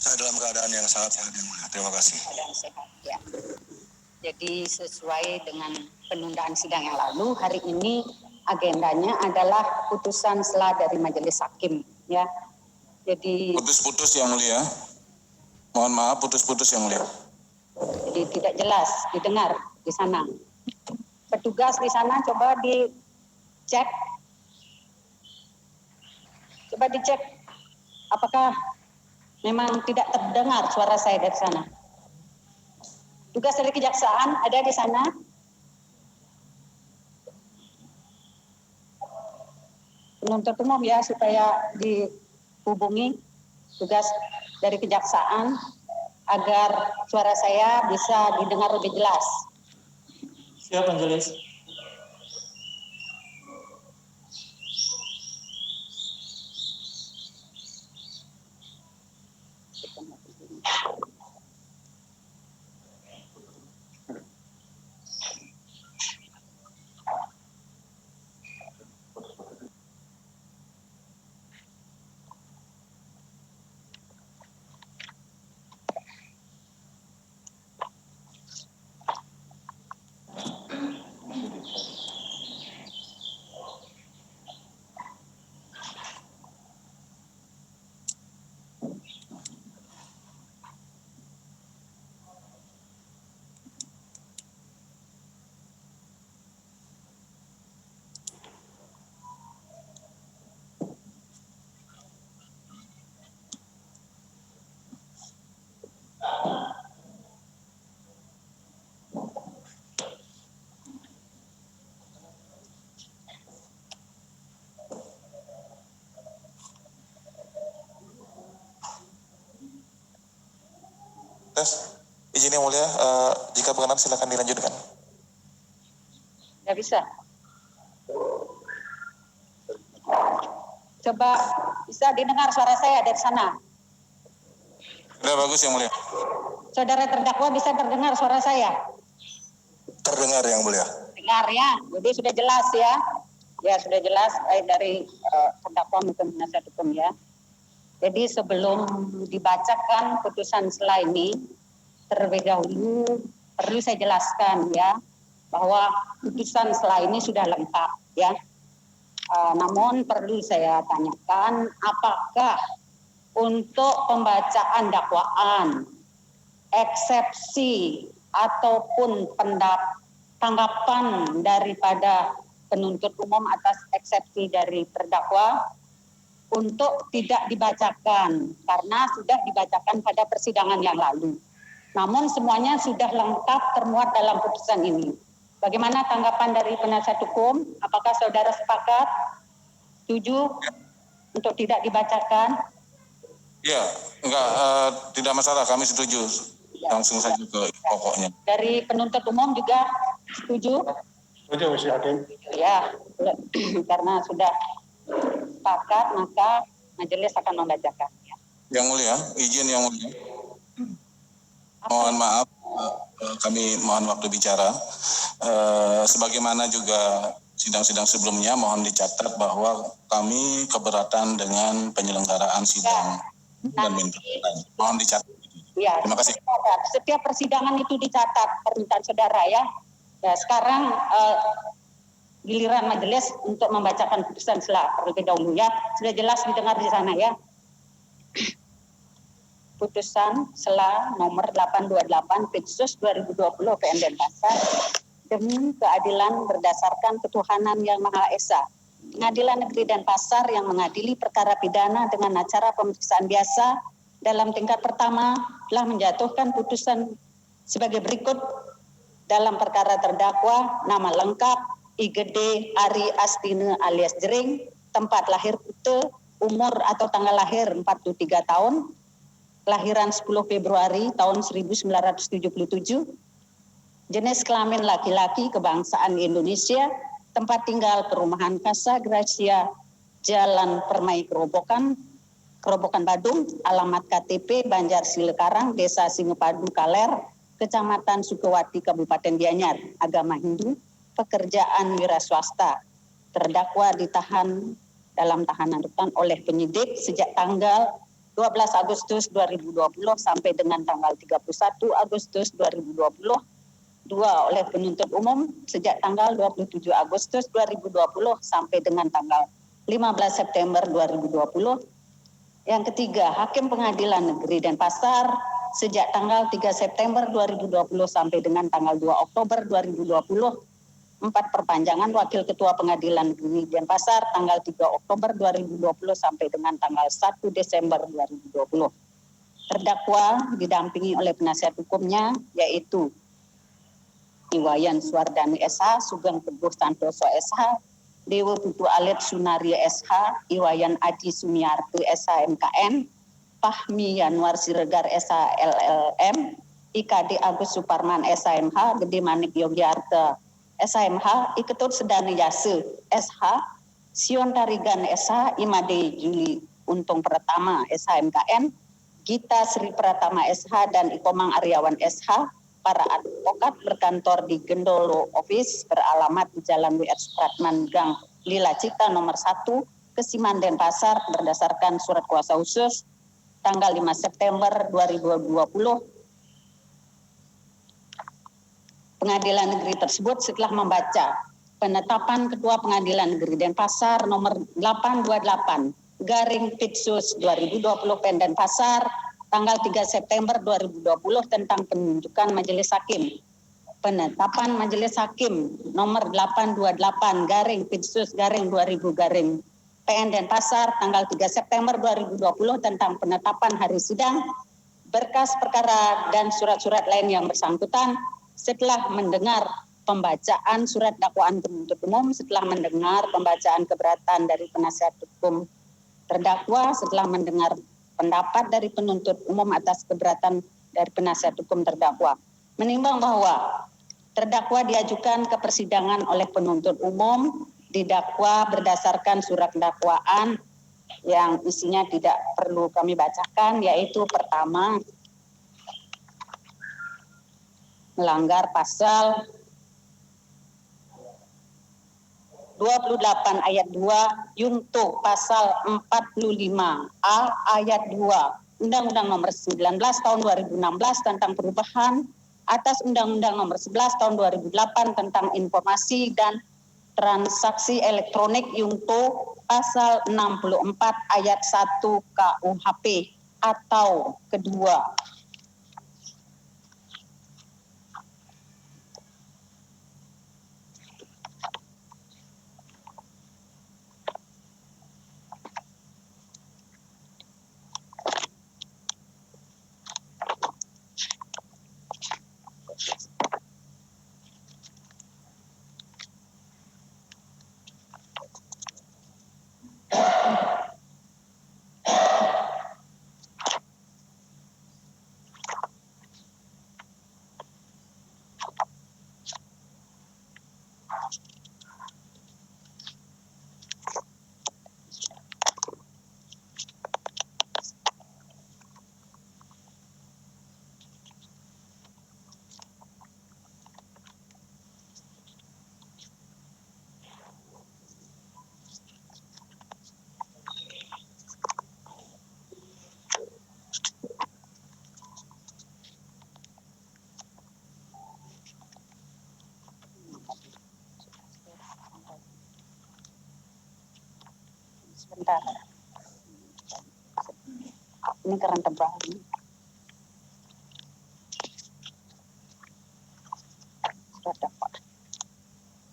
Saya dalam keadaan yang sangat sehat, Yang Mulia. Terima kasih. Keadaan sehat, ya. Jadi sesuai dengan penundaan sidang yang lalu, hari ini agendanya adalah putusan sela dari Majelis Hakim, ya. Jadi putus-putus Yang Mulia. Mohon maaf, putus-putus Yang Mulia. Jadi tidak jelas didengar di sana. Petugas di sana coba dicek. Coba dicek apakah memang tidak terdengar suara saya dari sana. Tugas dari kejaksaan ada di sana. Penuntut umum ya, supaya dihubungi tugas dari kejaksaan agar suara saya bisa didengar lebih jelas. Siap, Majelis. Tes, izin Yang Mulia, jika berkenan silakan dilanjutkan. Tidak bisa. Coba bisa didengar suara saya dari sana. Sudah bagus Yang Mulia. Saudara terdakwa bisa terdengar suara saya? Terdengar Yang Mulia. Dengar ya, jadi sudah jelas ya. Ya sudah jelas dari terdakwa maupun penasihat hukum ya. Jadi sebelum dibacakan putusan sela ini, terlebih dahulu perlu saya jelaskan ya, bahwa putusan sela ini sudah lengkap ya. Namun perlu saya tanyakan, apakah untuk pembacaan dakwaan, eksepsi ataupun tanggapan daripada penuntut umum atas eksepsi dari terdakwa untuk tidak dibacakan karena sudah dibacakan pada persidangan yang lalu. Namun semuanya sudah lengkap termuat dalam putusan ini. Bagaimana tanggapan dari penasihat hukum? Apakah saudara sepakat? Setuju untuk tidak dibacakan? Ya, tidak masalah, kami setuju. Langsung saja ke pokoknya. Dari penuntut umum juga setuju? Setuju, Mas Hakim. Ya, karena sudah sepakat maka majelis akan membacakan. Yang Mulia, izin Yang Mulia. Mohon maaf, kami mohon waktu bicara. Sebagaimana juga sidang-sidang sebelumnya, mohon dicatat bahwa kami keberatan dengan penyelenggaraan sidang dan minta. Mohon dicatat. Ya, terima kasih. Setiap persidangan itu dicatat permintaan saudara ya. Ya sekarang giliran majelis untuk membacakan putusan sela terlebih dahulu ya. Sudah jelas didengar di sana ya. Putusan sela nomor 828 Pitsus 2020 PN Denpasar demi keadilan berdasarkan ketuhanan yang Maha Esa. Pengadilan Negeri Denpasar yang mengadili perkara pidana dengan acara pemeriksaan biasa dalam tingkat pertama telah menjatuhkan putusan sebagai berikut dalam perkara terdakwa nama lengkap Igede Ari Astine alias Jering, tempat lahir Kute, umur atau tanggal lahir 43 tahun, kelahiran 10 Februari tahun 1977, jenis kelamin laki-laki, kebangsaan Indonesia, tempat tinggal perumahan Casa Gracia, Jalan Permai Kerobokan Badung, alamat KTP Banjar Silekarang, Desa Singepadu Kaler, Kecamatan Sukawati, Kabupaten Gianyar, agama Hindu, pekerjaan wira swasta. Terdakwa ditahan dalam tahanan rutan oleh penyidik sejak tanggal 12 Agustus 2020 sampai dengan tanggal 31 Agustus 2020. 2. Oleh penuntut umum sejak tanggal 27 Agustus 2020 sampai dengan tanggal 15 September 2020. Yang ketiga, Hakim Pengadilan Negeri Denpasar sejak tanggal 3 September 2020 sampai dengan tanggal 2 Oktober 2020. 4. Perpanjangan Wakil Ketua Pengadilan Negeri Denpasar tanggal 3 Oktober 2020 sampai dengan tanggal 1 Desember 2020. Terdakwa didampingi oleh penasihat hukumnya yaitu Iwayan Suwardani SH, Sugeng Teguh Santoso SH, Dewo Putu Alit Sunaria SH, Iwayan Aji Sumiarto SH MKN, Fahmi Yanwar Siregar SH LLM, IKD Agus Suparman SHMH, Gede Manik Yogyarta SHMH, Iketut Sedane Yase SH, Sion Tarigan SH, Imade Juli Untung Pratama SHMKN, Gita Sri Pratama SH dan Ikomang Aryawan SH, para advokat berkantor di Gendolo Office beralamat di Jalan W.R. Supratman Gang Lila Cita nomor 1, Kesiman Denpasar berdasarkan surat kuasa khusus tanggal 5 September 2020. Pengadilan negeri tersebut setelah membaca penetapan Ketua Pengadilan Negeri Denpasar nomor 828 garing Pitsus 2020 Pn Denpasar tanggal 3 September 2020 tentang penunjukan Majelis Hakim. Penetapan Majelis Hakim nomor 828 garing Pitsus garing 2000 garing PN Denpasar tanggal 3 September 2020 tentang penetapan hari sidang, berkas perkara dan surat-surat lain yang bersangkutan setelah mendengar pembacaan surat dakwaan penuntut umum, setelah mendengar pembacaan keberatan dari penasihat hukum terdakwa, setelah mendengar pendapat dari penuntut umum atas keberatan dari penasihat hukum terdakwa, menimbang bahwa terdakwa diajukan ke persidangan oleh penuntut umum didakwa berdasarkan surat dakwaan yang isinya tidak perlu kami bacakan, yaitu pertama, melanggar pasal 28 ayat 2 Yungto pasal 45A ayat 2 Undang-Undang Nomor 19 Tahun 2016 tentang perubahan atas Undang-Undang Nomor 11 Tahun 2008 tentang informasi dan transaksi elektronik Yungto pasal 64 ayat 1 KUHP atau kedua, sebentar. Ini keren tebal.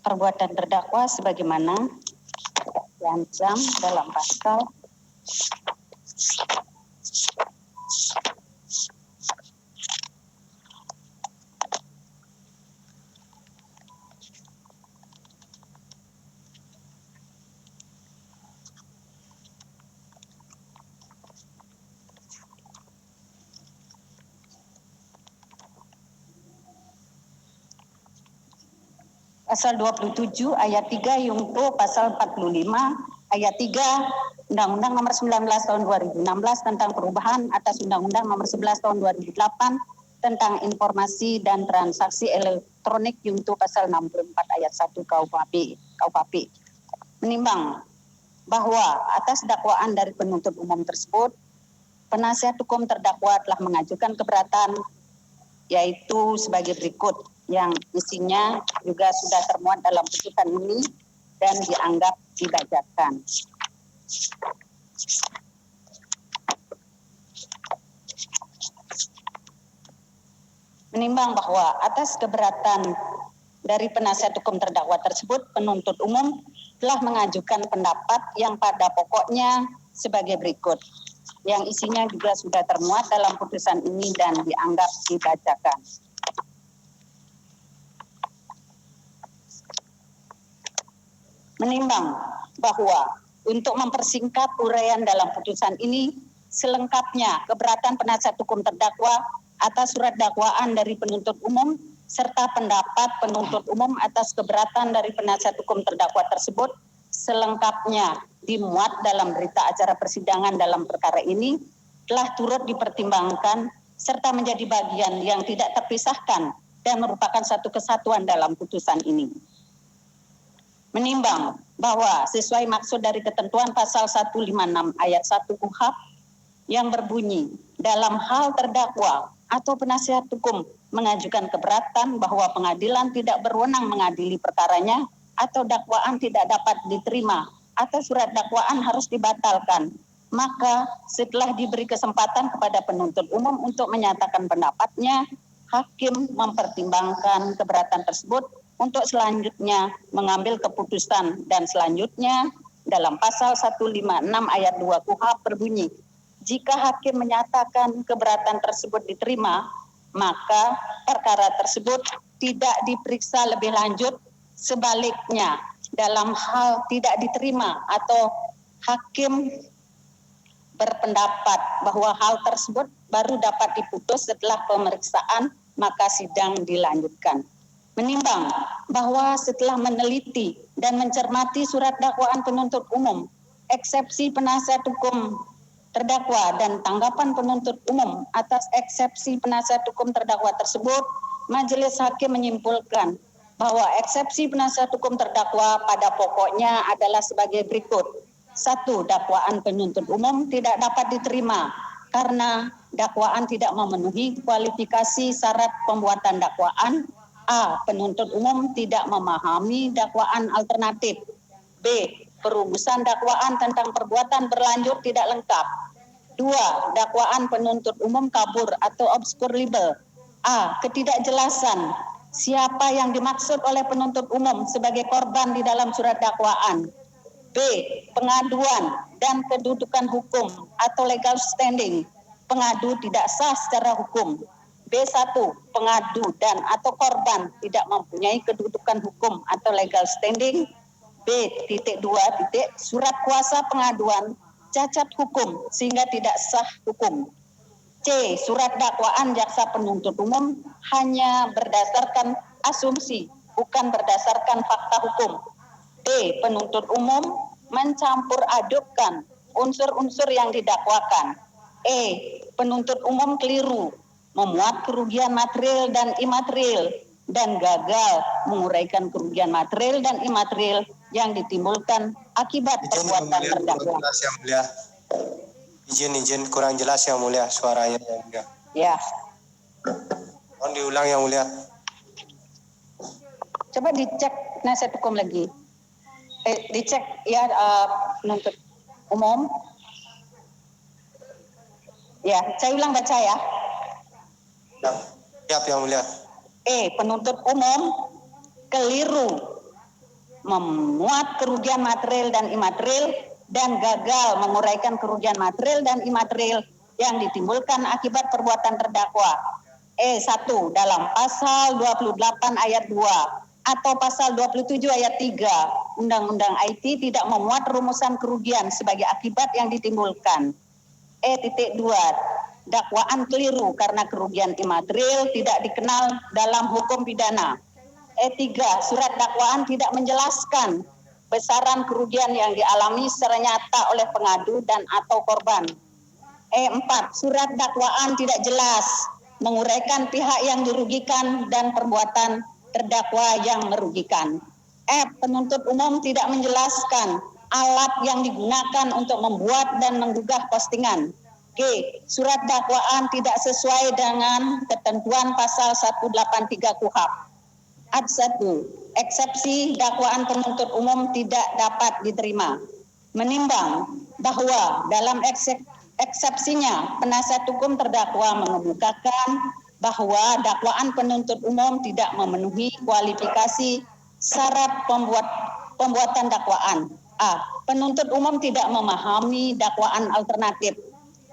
Perbuatan terdakwa sebagaimana diancam dalam pasal Pasal 27 ayat 3 Yungto pasal 45 ayat 3 Undang-Undang Nomor 19 Tahun 2016 tentang perubahan atas Undang-Undang Nomor 11 Tahun 2008 tentang informasi dan transaksi elektronik Yungto pasal 64 ayat 1 KUHP. Menimbang bahwa atas dakwaan dari penuntut umum tersebut penasihat hukum terdakwa telah mengajukan keberatan yaitu sebagai berikut, yang isinya juga sudah termuat dalam putusan ini dan dianggap dibacakan. Menimbang bahwa atas keberatan dari penasihat hukum terdakwa tersebut, penuntut umum telah mengajukan pendapat yang pada pokoknya sebagai berikut, yang isinya juga sudah termuat dalam putusan ini dan dianggap dibacakan. Menimbang bahwa untuk mempersingkat uraian dalam putusan ini, selengkapnya keberatan penasihat hukum terdakwa atas surat dakwaan dari penuntut umum serta pendapat penuntut umum atas keberatan dari penasihat hukum terdakwa tersebut selengkapnya dimuat dalam berita acara persidangan dalam perkara ini telah turut dipertimbangkan serta menjadi bagian yang tidak terpisahkan dan merupakan satu kesatuan dalam putusan ini. Menimbang bahwa sesuai maksud dari ketentuan pasal 156 ayat 1 KUHP yang berbunyi dalam hal terdakwa atau penasihat hukum mengajukan keberatan bahwa pengadilan tidak berwenang mengadili perkaranya atau dakwaan tidak dapat diterima atau surat dakwaan harus dibatalkan, maka setelah diberi kesempatan kepada penuntut umum untuk menyatakan pendapatnya, hakim mempertimbangkan keberatan tersebut untuk selanjutnya mengambil keputusan, dan selanjutnya dalam pasal 156 ayat 2 KUHP berbunyi, jika hakim menyatakan keberatan tersebut diterima, maka perkara tersebut tidak diperiksa lebih lanjut. Sebaliknya, dalam hal tidak diterima atau hakim berpendapat bahwa hal tersebut baru dapat diputus setelah pemeriksaan, maka sidang dilanjutkan. Menimbang bahwa setelah meneliti dan mencermati surat dakwaan penuntut umum, eksepsi penasihat hukum terdakwa dan tanggapan penuntut umum atas eksepsi penasihat hukum terdakwa tersebut, majelis hakim menyimpulkan bahwa eksepsi penasihat hukum terdakwa pada pokoknya adalah sebagai berikut. 1. Dakwaan penuntut umum tidak dapat diterima karena dakwaan tidak memenuhi kualifikasi syarat pembuatan dakwaan. A. Penuntut umum tidak memahami dakwaan alternatif. B. Perumusan dakwaan tentang perbuatan berlanjut tidak lengkap. 2. Dakwaan penuntut umum kabur atau obskur libel. A. Ketidakjelasan siapa yang dimaksud oleh penuntut umum sebagai korban di dalam surat dakwaan. B. Pengaduan dan kedudukan hukum atau legal standing. Pengadu tidak sah secara hukum. B1. Pengadu dan atau korban tidak mempunyai kedudukan hukum atau legal standing. B.2. Surat kuasa pengaduan cacat hukum sehingga tidak sah hukum. C. Surat dakwaan jaksa penuntut umum hanya berdasarkan asumsi, bukan berdasarkan fakta hukum. D. Penuntut umum mencampur adukkan unsur-unsur yang didakwakan. E. Penuntut umum keliru memuat kerugian material dan imaterial dan gagal menguraikan kerugian material dan imaterial yang ditimbulkan akibat perbuatan terdakwa. Yang mulia. Izin kurang jelas yang mulia suaranya yang mulia. Ya. Mohon diulang yang mulia. Coba dicek penasihat hukum lagi. Dicek ya penuntut umum. Ya, saya ulang baca ya. Siap yang mulia. Penuntut umum keliru memuat kerugian material dan imaterial dan gagal menguraikan kerugian material dan imaterial yang ditimbulkan akibat perbuatan terdakwa. 1. Dalam pasal 28 ayat 2 atau pasal 27 ayat 3 Undang-Undang IT tidak memuat rumusan kerugian sebagai akibat yang ditimbulkan. 2. Dakwaan keliru karena kerugian imaterial tidak dikenal dalam hukum pidana. 3. Surat dakwaan tidak menjelaskan besaran kerugian yang dialami secara nyata oleh pengadu dan atau korban. 4. Surat dakwaan tidak jelas menguraikan pihak yang dirugikan dan perbuatan terdakwa yang merugikan. Penuntut umum tidak menjelaskan alat yang digunakan untuk membuat dan menggugah postingan. G. Surat dakwaan tidak sesuai dengan ketentuan pasal 183 KUHP. Ad 1. Eksepsi dakwaan penuntut umum tidak dapat diterima. Menimbang bahwa dalam eksepsinya penasihat hukum terdakwa mengemukakan bahwa dakwaan penuntut umum tidak memenuhi kualifikasi syarat pembuatan dakwaan. A. Penuntut umum tidak memahami dakwaan alternatif,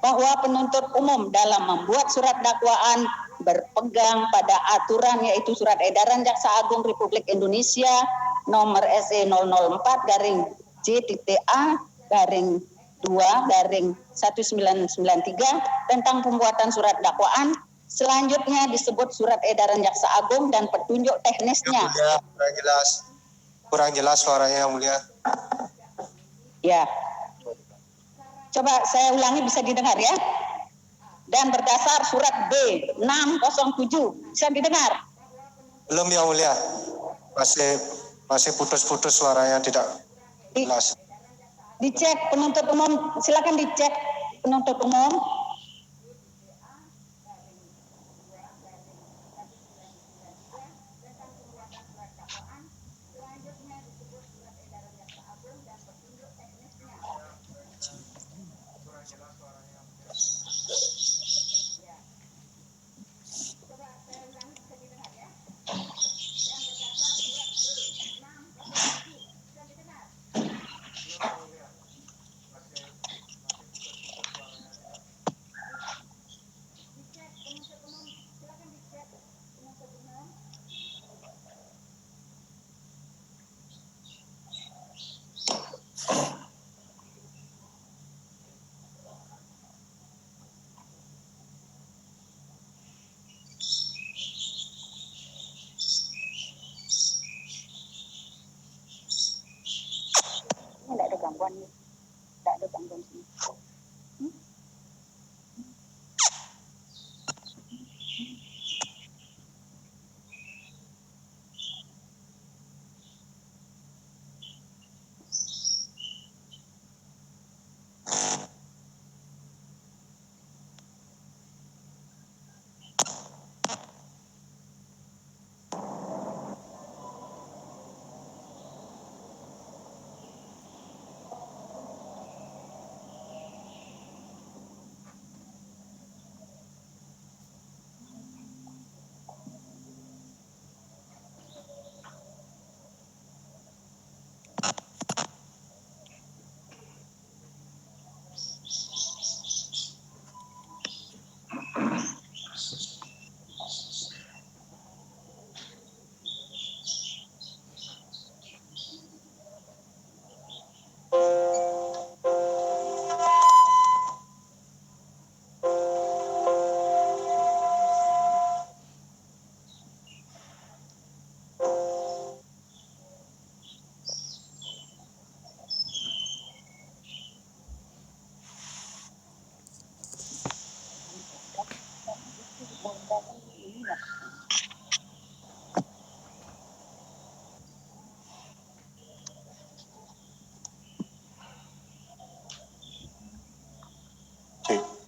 bahwa penuntut umum dalam membuat surat dakwaan berpegang pada aturan yaitu Surat Edaran Jaksa Agung Republik Indonesia nomor SE 004-J.A-2-1993 tentang pembuatan surat dakwaan. Selanjutnya disebut Surat Edaran Jaksa Agung dan petunjuk teknisnya. Yang mulia, kurang jelas suaranya yang mulia. Ya. Coba saya ulangi, bisa didengar ya. Dan berdasar surat B 607, bisa didengar? Belum yang mulia. Masih putus-putus suaranya, tidak jelas. Dicek penuntut umum, silakan dicek penuntut umum. Tidak ada gangguan, tidak ada gangguan sini.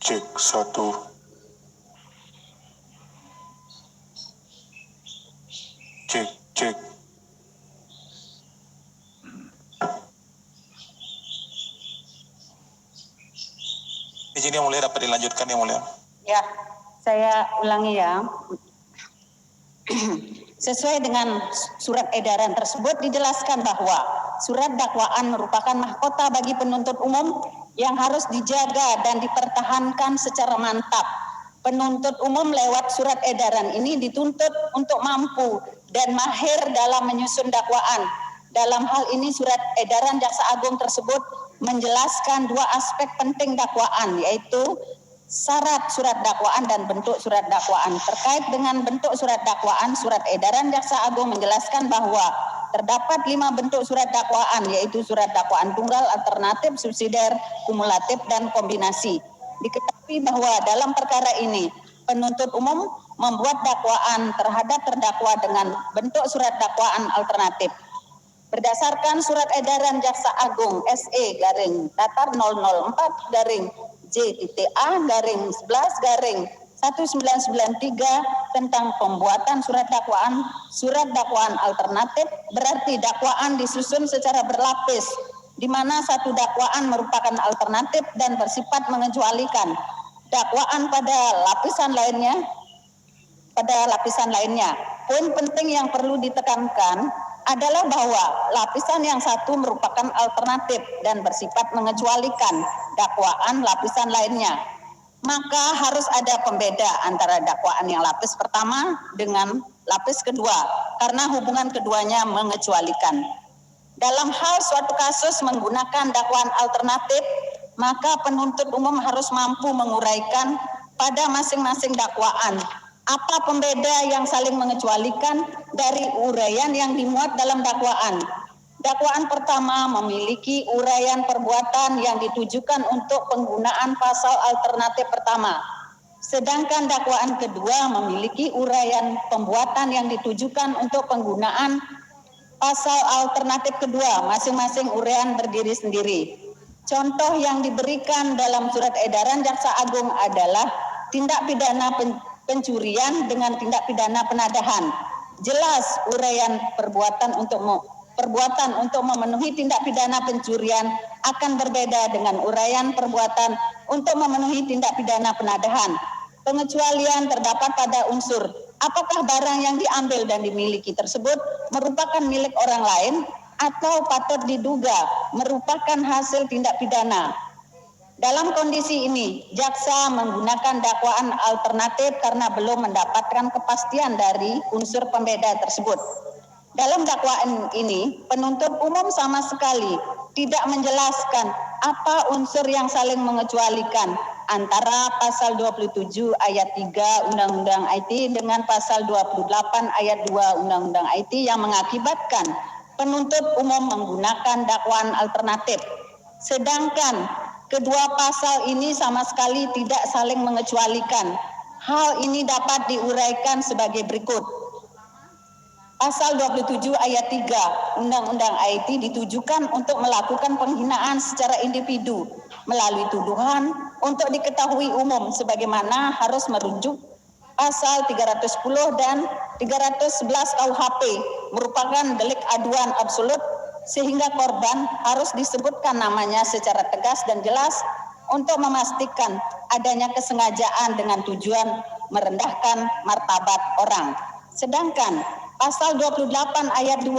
Cek 1. Cek. Izin yang mulia, dapat dilanjutkan yang mulia. Ya, saya ulangi ya. Sesuai dengan surat edaran tersebut dijelaskan bahwa surat dakwaan merupakan mahkota bagi penuntut umum yang harus dijaga dan dipertahankan secara mantap. Penuntut umum lewat surat edaran ini dituntut untuk mampu dan mahir dalam menyusun dakwaan. Dalam hal ini surat edaran Jaksa Agung tersebut menjelaskan dua aspek penting dakwaan, yaitu syarat surat dakwaan dan bentuk surat dakwaan. Terkait dengan bentuk surat dakwaan, surat edaran Jaksa Agung menjelaskan bahwa terdapat 5 bentuk surat dakwaan, yaitu surat dakwaan tunggal, alternatif, subsidiar, kumulatif, dan kombinasi. Diketahui bahwa dalam perkara ini penuntut umum membuat dakwaan terhadap terdakwa dengan bentuk surat dakwaan alternatif. Berdasarkan surat edaran Jaksa Agung SE /Datar 004 J.A/1993 tentang pembuatan surat dakwaan alternatif, berarti dakwaan disusun secara berlapis, di mana satu dakwaan merupakan alternatif dan bersifat mengecualikan dakwaan pada lapisan lainnya. Poin penting yang perlu ditekankan adalah bahwa lapisan yang satu merupakan alternatif dan bersifat mengecualikan dakwaan lapisan lainnya. Maka harus ada pembeda antara dakwaan yang lapis pertama dengan lapis kedua, karena hubungan keduanya mengecualikan. Dalam hal suatu kasus menggunakan dakwaan alternatif, maka penuntut umum harus mampu menguraikan pada masing-masing dakwaan apa pembeda yang saling mengecualikan dari uraian yang dimuat dalam dakwaan. Dakwaan pertama memiliki uraian perbuatan yang ditujukan untuk penggunaan pasal alternatif pertama. Sedangkan dakwaan kedua memiliki uraian pembuatan yang ditujukan untuk penggunaan pasal alternatif kedua, masing-masing uraian berdiri sendiri. Contoh yang diberikan dalam surat edaran Jaksa Agung adalah tindak pidana pencurian dengan tindak pidana penadahan. Jelas uraian perbuatan untuk memenuhi tindak pidana pencurian akan berbeda dengan uraian perbuatan untuk memenuhi tindak pidana penadahan. Pengecualian terdapat pada unsur apakah barang yang diambil dan dimiliki tersebut merupakan milik orang lain atau patut diduga merupakan hasil tindak pidana. Dalam kondisi ini, jaksa menggunakan dakwaan alternatif karena belum mendapatkan kepastian dari unsur pembeda tersebut. Dalam dakwaan ini, penuntut umum sama sekali tidak menjelaskan apa unsur yang saling mengecualikan antara pasal 27 ayat 3 Undang-Undang IT dengan pasal 28 ayat 2 Undang-Undang IT yang mengakibatkan penuntut umum menggunakan dakwaan alternatif. Sedangkan kedua pasal ini sama sekali tidak saling mengecualikan. Hal ini dapat diuraikan sebagai berikut. Pasal 27 ayat 3 Undang-Undang IT ditujukan untuk melakukan penghinaan secara individu melalui tuduhan untuk diketahui umum sebagaimana harus merujuk pasal 310 dan 311 KUHP merupakan delik aduan absolut sehingga korban harus disebutkan namanya secara tegas dan jelas untuk memastikan adanya kesengajaan dengan tujuan merendahkan martabat orang. Sedangkan pasal 28 ayat 2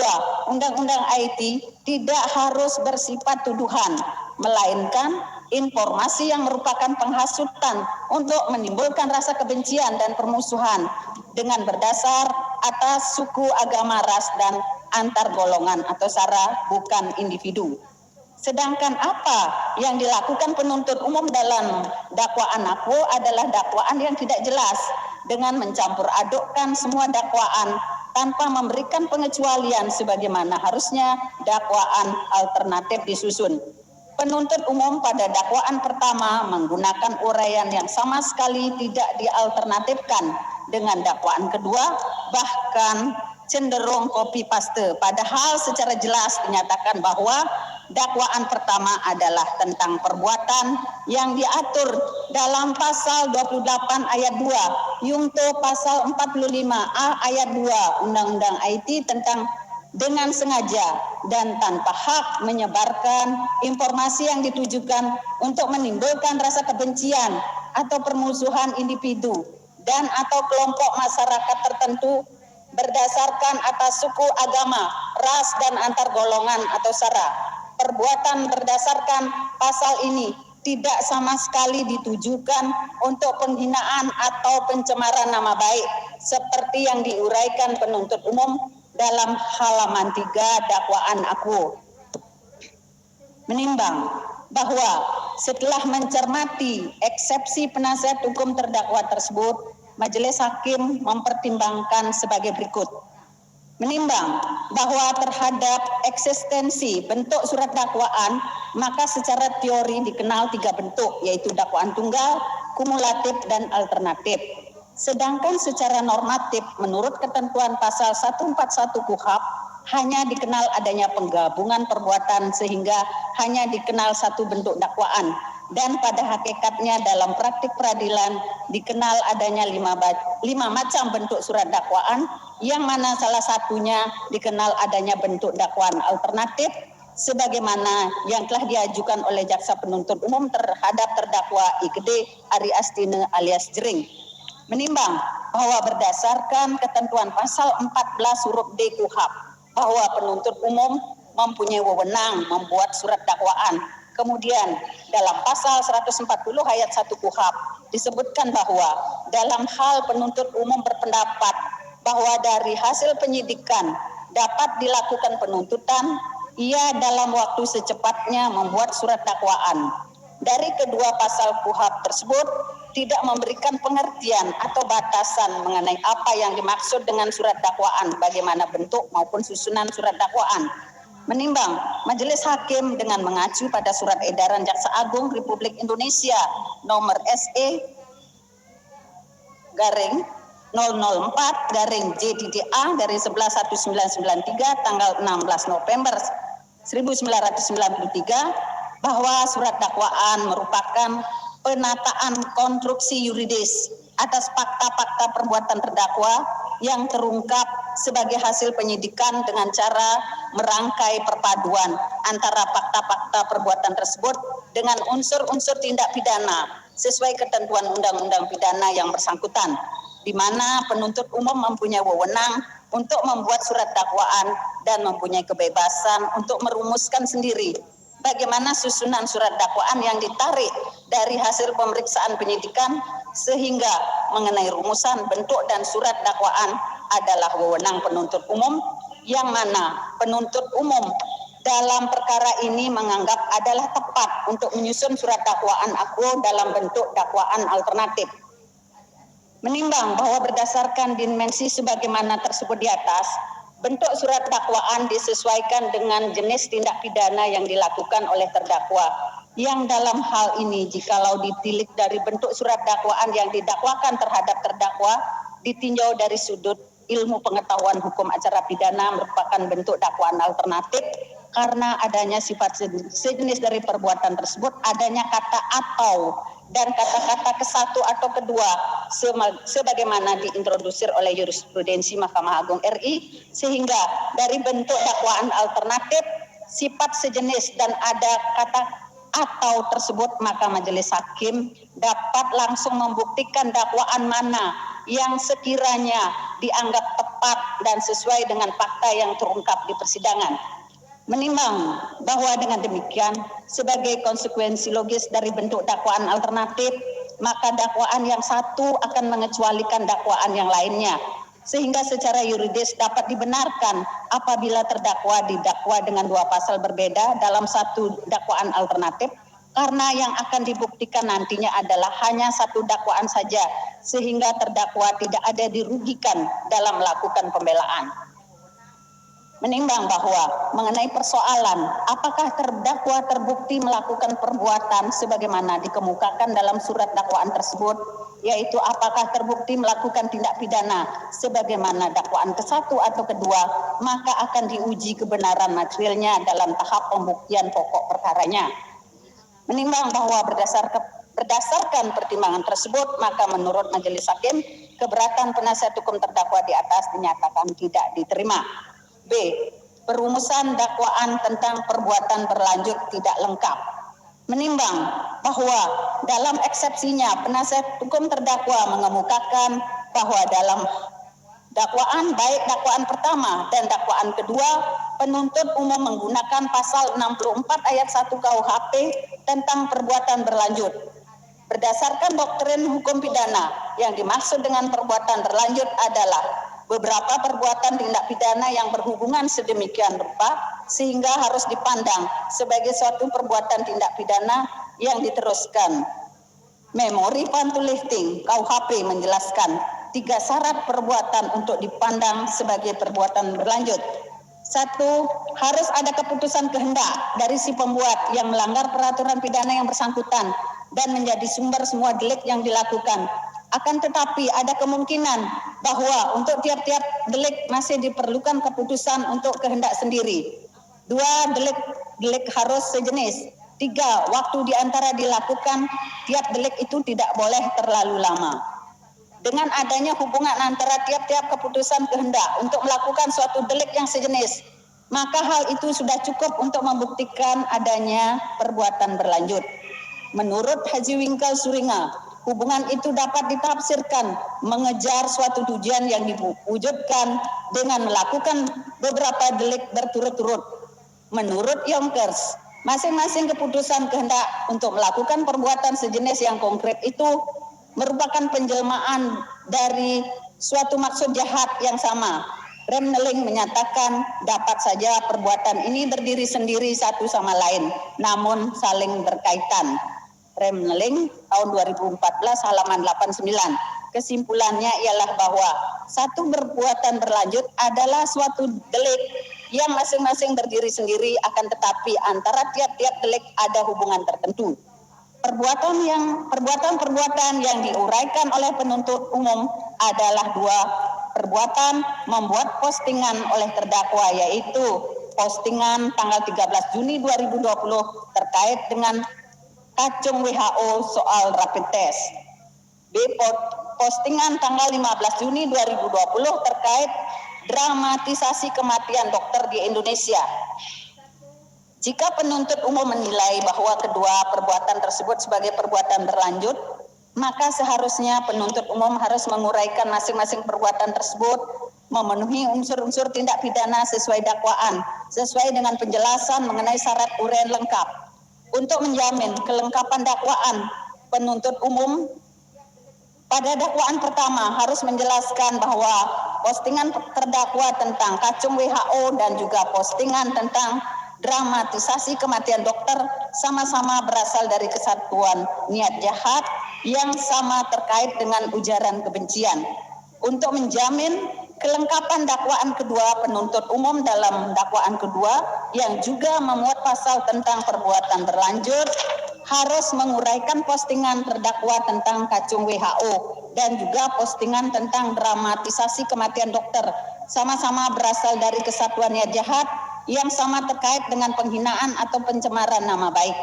Undang-Undang IT tidak harus bersifat tuduhan, melainkan informasi yang merupakan penghasutan untuk menimbulkan rasa kebencian dan permusuhan dengan berdasar atas suku, agama, ras, dan antar golongan atau sara, bukan individu. Sedangkan apa yang dilakukan penuntut umum dalam dakwaan aku adalah dakwaan yang tidak jelas dengan mencampur adukkan semua dakwaan tanpa memberikan pengecualian sebagaimana harusnya dakwaan alternatif disusun. Penuntut umum pada dakwaan pertama menggunakan uraian yang sama sekali tidak dialternatifkan dengan dakwaan kedua, bahkan cenderung copy paste, padahal secara jelas dinyatakan bahwa dakwaan pertama adalah tentang perbuatan yang diatur dalam pasal 28 ayat 2 Yungto pasal 45A ayat 2 Undang-Undang IT tentang dengan sengaja dan tanpa hak menyebarkan informasi yang ditujukan untuk menimbulkan rasa kebencian atau permusuhan individu dan atau kelompok masyarakat tertentu berdasarkan atas suku, agama, ras, dan antar golongan atau sara. Perbuatan berdasarkan pasal ini tidak sama sekali ditujukan untuk penghinaan atau pencemaran nama baik seperti yang diuraikan penuntut umum dalam halaman 3 dakwaan aku. Menimbang bahwa setelah mencermati eksepsi penasihat hukum terdakwa tersebut, Majelis Hakim mempertimbangkan sebagai berikut. Menimbang bahwa terhadap eksistensi bentuk surat dakwaan, maka secara teori dikenal 3 bentuk, yaitu dakwaan tunggal, kumulatif, dan alternatif. Sedangkan secara normatif, menurut ketentuan pasal 141 KUHP, hanya dikenal adanya penggabungan perbuatan sehingga hanya dikenal satu bentuk dakwaan. dan pada hakikatnya dalam praktik peradilan dikenal adanya lima macam bentuk surat dakwaan, yang mana salah satunya dikenal adanya bentuk dakwaan alternatif sebagaimana yang telah diajukan oleh jaksa penuntut umum terhadap terdakwa Igede Ari Astine alias Jering. Menimbang bahwa berdasarkan ketentuan pasal 14 huruf D KUHP bahwa penuntut umum mempunyai wewenang membuat surat dakwaan. Kemudian dalam pasal 140 ayat 1 KUHP disebutkan bahwa dalam hal penuntut umum berpendapat bahwa dari hasil penyidikan dapat dilakukan penuntutan, ia dalam waktu secepatnya membuat surat dakwaan. Dari kedua pasal KUHP tersebut tidak memberikan pengertian atau batasan mengenai apa yang dimaksud dengan surat dakwaan, bagaimana bentuk maupun susunan surat dakwaan. Menimbang Majelis Hakim dengan mengacu pada Surat Edaran Jaksa Agung Republik Indonesia nomor SE garing 004 garing JDDA dari 11/1993 tanggal 16 November 1993 bahwa surat dakwaan merupakan penataan konstruksi yuridis atas fakta-fakta perbuatan terdakwa yang terungkap sebagai hasil penyidikan dengan cara merangkai perpaduan antara fakta-fakta perbuatan tersebut dengan unsur-unsur tindak pidana sesuai ketentuan undang-undang pidana yang bersangkutan, di mana penuntut umum mempunyai wewenang untuk membuat surat dakwaan dan mempunyai kebebasan untuk merumuskan sendiri bagaimana susunan surat dakwaan yang ditarik dari hasil pemeriksaan penyidikan, sehingga mengenai rumusan bentuk dan surat dakwaan adalah wewenang penuntut umum, yang mana penuntut umum dalam perkara ini menganggap adalah tepat untuk menyusun surat dakwaan aku dalam bentuk dakwaan alternatif. Menimbang bahwa berdasarkan dimensi sebagaimana tersebut di atas, bentuk surat dakwaan disesuaikan dengan jenis tindak pidana yang dilakukan oleh terdakwa, yang dalam hal ini jikalau ditilik dari bentuk surat dakwaan yang didakwakan terhadap terdakwa ditinjau dari sudut ilmu pengetahuan hukum acara pidana merupakan bentuk dakwaan alternatif karena adanya sifat sejenis dari perbuatan tersebut, adanya kata atau dan kata-kata kesatu atau kedua sebagaimana diintrodusir oleh jurisprudensi Mahkamah Agung RI, sehingga dari bentuk dakwaan alternatif sifat sejenis dan ada kata atau tersebut, maka majelis hakim dapat langsung membuktikan dakwaan mana yang sekiranya dianggap tepat dan sesuai dengan fakta yang terungkap di persidangan. Menimbang bahwa dengan demikian sebagai konsekuensi logis dari bentuk dakwaan alternatif, maka dakwaan yang satu akan mengecualikan dakwaan yang lainnya, sehingga secara yuridis dapat dibenarkan apabila terdakwa didakwa dengan dua pasal berbeda dalam satu dakwaan alternatif, karena yang akan dibuktikan nantinya adalah hanya satu dakwaan saja, sehingga terdakwa tidak ada dirugikan dalam melakukan pembelaan. Menimbang bahwa mengenai persoalan apakah terdakwa terbukti melakukan perbuatan sebagaimana dikemukakan dalam surat dakwaan tersebut, yaitu apakah terbukti melakukan tindak pidana sebagaimana dakwaan ke-1 atau kedua, maka akan diuji kebenaran materialnya dalam tahap pembuktian pokok perkaranya. Menimbang bahwa berdasarkan pertimbangan tersebut, maka menurut majelis hakim keberatan penasihat hukum terdakwa di atas dinyatakan tidak diterima. B. Perumusan dakwaan tentang perbuatan berlanjut tidak lengkap. Menimbang bahwa dalam eksepsinya penasihat hukum terdakwa mengemukakan bahwa dalam dakwaan baik dakwaan pertama dan dakwaan kedua, penuntut umum menggunakan pasal 64 ayat 1 KUHP tentang perbuatan berlanjut. Berdasarkan doktrin hukum pidana, yang dimaksud dengan perbuatan berlanjut adalah beberapa perbuatan tindak pidana yang berhubungan sedemikian rupa sehingga harus dipandang sebagai suatu perbuatan tindak pidana yang diteruskan. Memori Pantul-Lifting KUHP menjelaskan 3 syarat perbuatan untuk dipandang sebagai perbuatan berlanjut. 1. Harus ada keputusan kehendak dari si pembuat yang melanggar peraturan pidana yang bersangkutan dan menjadi sumber semua delik yang dilakukan. Akan tetapi ada kemungkinan bahwa untuk tiap-tiap delik masih diperlukan keputusan untuk kehendak sendiri. 2. Delik harus sejenis. Tiga, waktu di antara dilakukan tiap delik itu tidak boleh terlalu lama. Dengan adanya hubungan antara tiap-tiap keputusan kehendak untuk melakukan suatu delik yang sejenis, maka hal itu sudah cukup untuk membuktikan adanya perbuatan berlanjut. Menurut Haji Wingkal Suringa, hubungan itu dapat ditafsirkan mengejar suatu tujuan yang diwujudkan dengan melakukan beberapa delik berturut-turut. Menurut Yonkers, masing-masing keputusan kehendak untuk melakukan perbuatan sejenis yang konkret itu merupakan penjelmaan dari suatu maksud jahat yang sama. Remneling menyatakan dapat saja perbuatan ini berdiri sendiri satu sama lain, namun saling berkaitan. Remneling tahun 2014 halaman 89. Kesimpulannya ialah bahwa satu perbuatan berlanjut adalah suatu delik yang masing-masing berdiri sendiri, akan tetapi antara tiap-tiap delik ada hubungan tertentu. Perbuatan-perbuatan yang diuraikan oleh penuntut umum adalah dua perbuatan membuat postingan oleh terdakwa, yaitu postingan tanggal 13 Juni 2020 terkait dengan kacung WHO soal rapid test. B. Postingan tanggal 15 Juni 2020 terkait dramatisasi kematian dokter di Indonesia. Jika penuntut umum menilai bahwa kedua perbuatan tersebut sebagai perbuatan berlanjut, maka seharusnya penuntut umum harus menguraikan masing-masing perbuatan tersebut memenuhi unsur-unsur tindak pidana sesuai dakwaan, sesuai dengan penjelasan mengenai syarat uraian lengkap. Untuk menjamin kelengkapan dakwaan, penuntut umum pada dakwaan pertama harus menjelaskan bahwa postingan terdakwa tentang kacung WHO dan juga postingan tentang dramatisasi kematian dokter sama-sama berasal dari kesatuan niat jahat yang sama terkait dengan ujaran kebencian. Untuk menjamin kelengkapan dakwaan kedua, penuntut umum dalam dakwaan kedua yang juga memuat pasal tentang perbuatan berlanjut harus menguraikan postingan terdakwa tentang kacung WHO dan juga postingan tentang dramatisasi kematian dokter sama-sama berasal dari kesatuan niat jahat yang sama terkait dengan penghinaan atau pencemaran nama baik.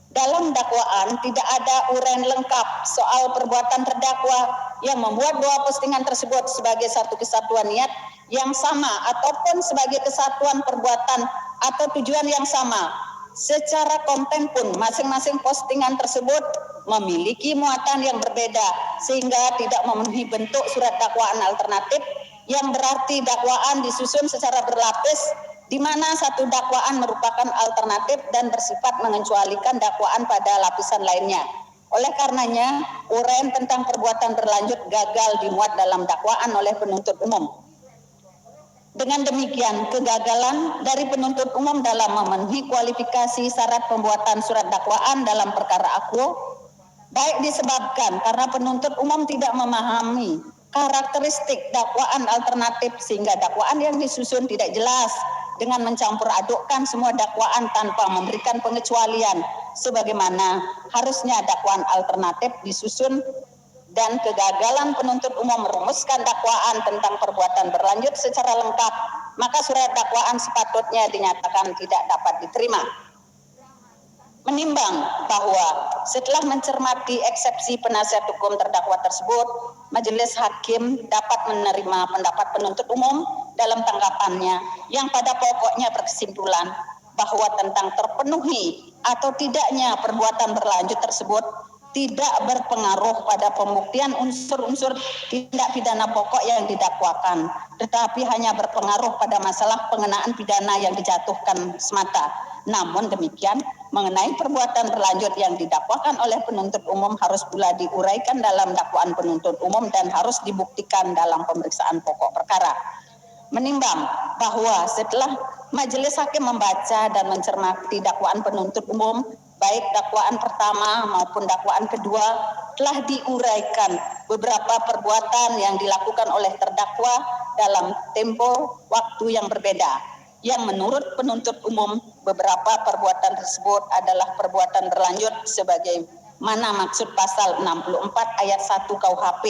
Dalam dakwaan tidak ada uraian lengkap soal perbuatan terdakwa yang membuat dua postingan tersebut sebagai satu kesatuan niat yang sama ataupun sebagai kesatuan perbuatan atau tujuan yang sama. Secara konten pun masing-masing postingan tersebut memiliki muatan yang berbeda sehingga tidak memenuhi bentuk surat dakwaan alternatif yang berarti dakwaan disusun secara berlapis di mana satu dakwaan merupakan alternatif dan bersifat mengecualikan dakwaan pada lapisan lainnya. Oleh karenanya, uraian tentang perbuatan berlanjut gagal dimuat dalam dakwaan oleh penuntut umum. Dengan demikian, kegagalan dari penuntut umum dalam memenuhi kualifikasi syarat pembuatan surat dakwaan dalam perkara akuo, baik disebabkan karena penuntut umum tidak memahami karakteristik dakwaan alternatif sehingga dakwaan yang disusun tidak jelas, dengan mencampur adukkan semua dakwaan tanpa memberikan pengecualian sebagaimana harusnya dakwaan alternatif disusun, dan kegagalan penuntut umum merumuskan dakwaan tentang perbuatan berlanjut secara lengkap, maka surat dakwaan sepatutnya dinyatakan tidak dapat diterima. Menimbang bahwa setelah mencermati eksepsi penasihat hukum terdakwa tersebut, majelis hakim dapat menerima pendapat penuntut umum dalam tanggapannya yang pada pokoknya berkesimpulan bahwa tentang terpenuhi atau tidaknya perbuatan berlanjut tersebut tidak berpengaruh pada pembuktian unsur-unsur tindak pidana pokok yang didakwakan, tetapi hanya berpengaruh pada masalah pengenaan pidana yang dijatuhkan semata. Namun demikian, mengenai perbuatan berlanjut yang didakwakan oleh penuntut umum harus pula diuraikan dalam dakwaan penuntut umum dan harus dibuktikan dalam pemeriksaan pokok perkara. Menimbang bahwa setelah majelis hakim membaca dan mencermati dakwaan penuntut umum, baik dakwaan pertama maupun dakwaan kedua, telah diuraikan beberapa perbuatan yang dilakukan oleh terdakwa dalam tempo waktu yang berbeda, yang menurut penuntut umum beberapa perbuatan tersebut adalah perbuatan berlanjut sebagaimana maksud pasal 64 ayat 1 KUHP.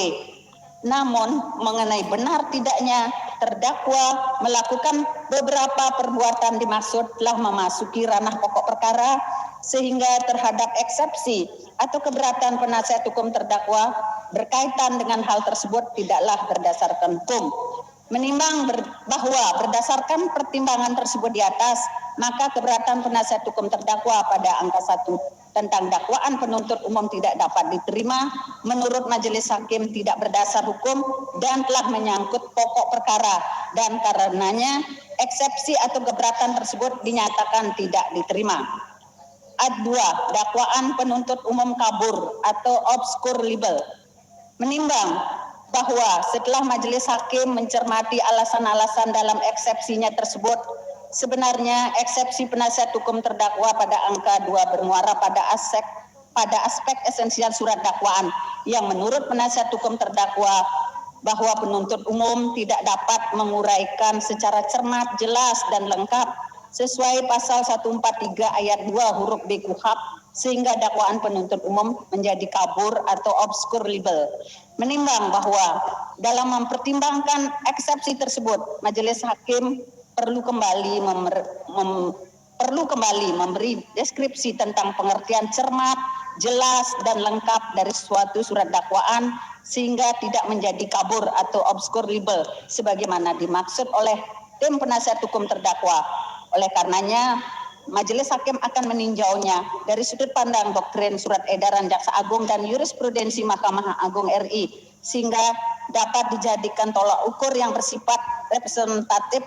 Namun mengenai benar tidaknya terdakwa melakukan beberapa perbuatan dimaksud telah memasuki ranah pokok perkara sehingga terhadap eksepsi atau keberatan penasihat hukum terdakwa berkaitan dengan hal tersebut tidaklah berdasarkan hukum. Menimbang bahwa berdasarkan pertimbangan tersebut di atas, maka keberatan penasihat hukum terdakwa pada angka 1 tentang dakwaan penuntut umum tidak dapat diterima menurut majelis hakim tidak berdasar hukum dan telah menyangkut pokok perkara, dan karenanya eksepsi atau keberatan tersebut dinyatakan tidak diterima. Ad 2, dakwaan penuntut umum kabur atau obscure libel. Menimbang bahwa setelah majelis hakim mencermati alasan-alasan dalam eksepsinya tersebut, sebenarnya eksepsi penasihat hukum terdakwa pada angka 2 bermuara pada aspek esensial surat dakwaan yang menurut penasihat hukum terdakwa bahwa penuntut umum tidak dapat menguraikan secara cermat, jelas, dan lengkap sesuai pasal 143 ayat 2 huruf B KUHP, sehingga dakwaan penuntut umum menjadi kabur atau obscure libel. Menimbang bahwa dalam mempertimbangkan eksepsi tersebut, majelis hakim perlu kembali memberi deskripsi tentang pengertian cermat, jelas, dan lengkap dari suatu surat dakwaan sehingga tidak menjadi kabur atau obscure libel sebagaimana dimaksud oleh tim penasihat hukum terdakwa. Oleh karenanya, majelis hakim akan meninjaunya dari sudut pandang doktrin surat edaran Jaksa Agung dan jurisprudensi Mahkamah Agung RI sehingga dapat dijadikan tolak ukur yang bersifat representatif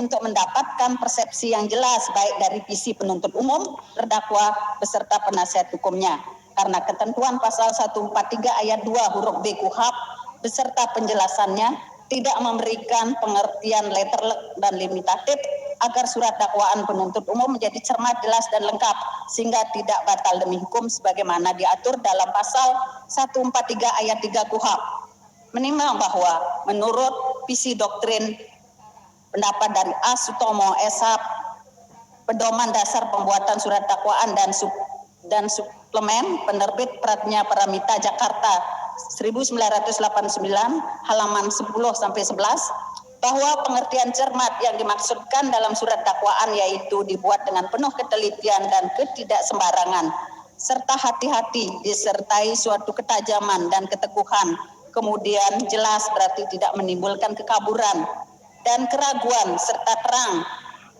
untuk mendapatkan persepsi yang jelas baik dari visi penuntut umum, terdakwa beserta penasihat hukumnya. Karena ketentuan pasal 143 ayat 2 huruf B KUHP beserta penjelasannya tidak memberikan pengertian letterlek dan limitatif agar surat dakwaan penuntut umum menjadi cermat, jelas, dan lengkap sehingga tidak batal demi hukum sebagaimana diatur dalam pasal 143 ayat 3 KUHP. Menimbang bahwa menurut visi doktrin pendapat dari A. Sutomo S.H. pedoman dasar pembuatan surat dakwaan dan suplemen penerbit Pratnya Paramita Jakarta 1989 halaman 10 sampai 11 bahwa pengertian cermat yang dimaksudkan dalam surat dakwaan yaitu dibuat dengan penuh ketelitian dan ketidaksembarangan serta hati-hati disertai suatu ketajaman dan keteguhan, kemudian jelas berarti tidak menimbulkan kekaburan dan keraguan serta terang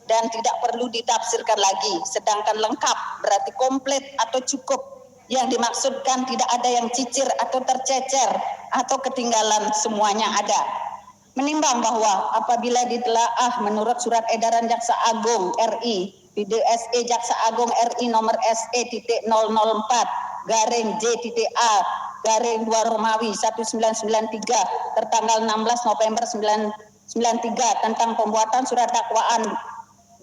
dan tidak perlu ditafsirkan lagi, sedangkan lengkap berarti komplit atau cukup, yang dimaksudkan tidak ada yang cicir atau tercecer atau ketinggalan, semuanya ada. Menimbang bahwa apabila ditelaah menurut surat edaran Jaksa Agung RI PDSE Jaksa Agung RI nomor SE.004 garing J.A garing 2 Romawi 1993 tertanggal 16 November 1993 tentang pembuatan surat dakwaan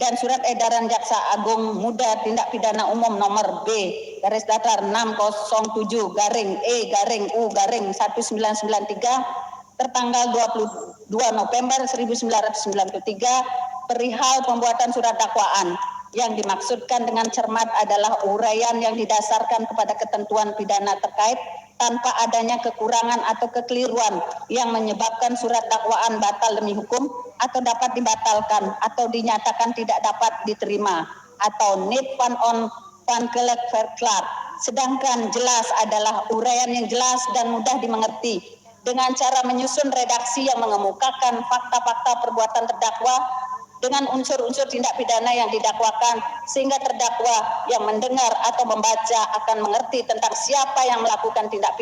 dan surat edaran Jaksa Agung Muda Tindak Pidana Umum nomor B garis datar 607 garing E garing U garing 1993 tertanggal 22 November 1993 perihal pembuatan surat dakwaan. Yang dimaksudkan dengan cermat adalah uraian yang didasarkan kepada ketentuan pidana terkait tanpa adanya kekurangan atau kekeliruan yang menyebabkan surat dakwaan batal demi hukum atau dapat dibatalkan atau dinyatakan tidak dapat diterima atau niet van on van kelek verklaar. Sedangkan jelas adalah uraian yang jelas dan mudah dimengerti dengan cara menyusun redaksi yang mengemukakan fakta-fakta perbuatan terdakwa dengan unsur-unsur tindak pidana yang didakwakan sehingga terdakwa yang mendengar atau membaca akan mengerti tentang siapa yang melakukan tindak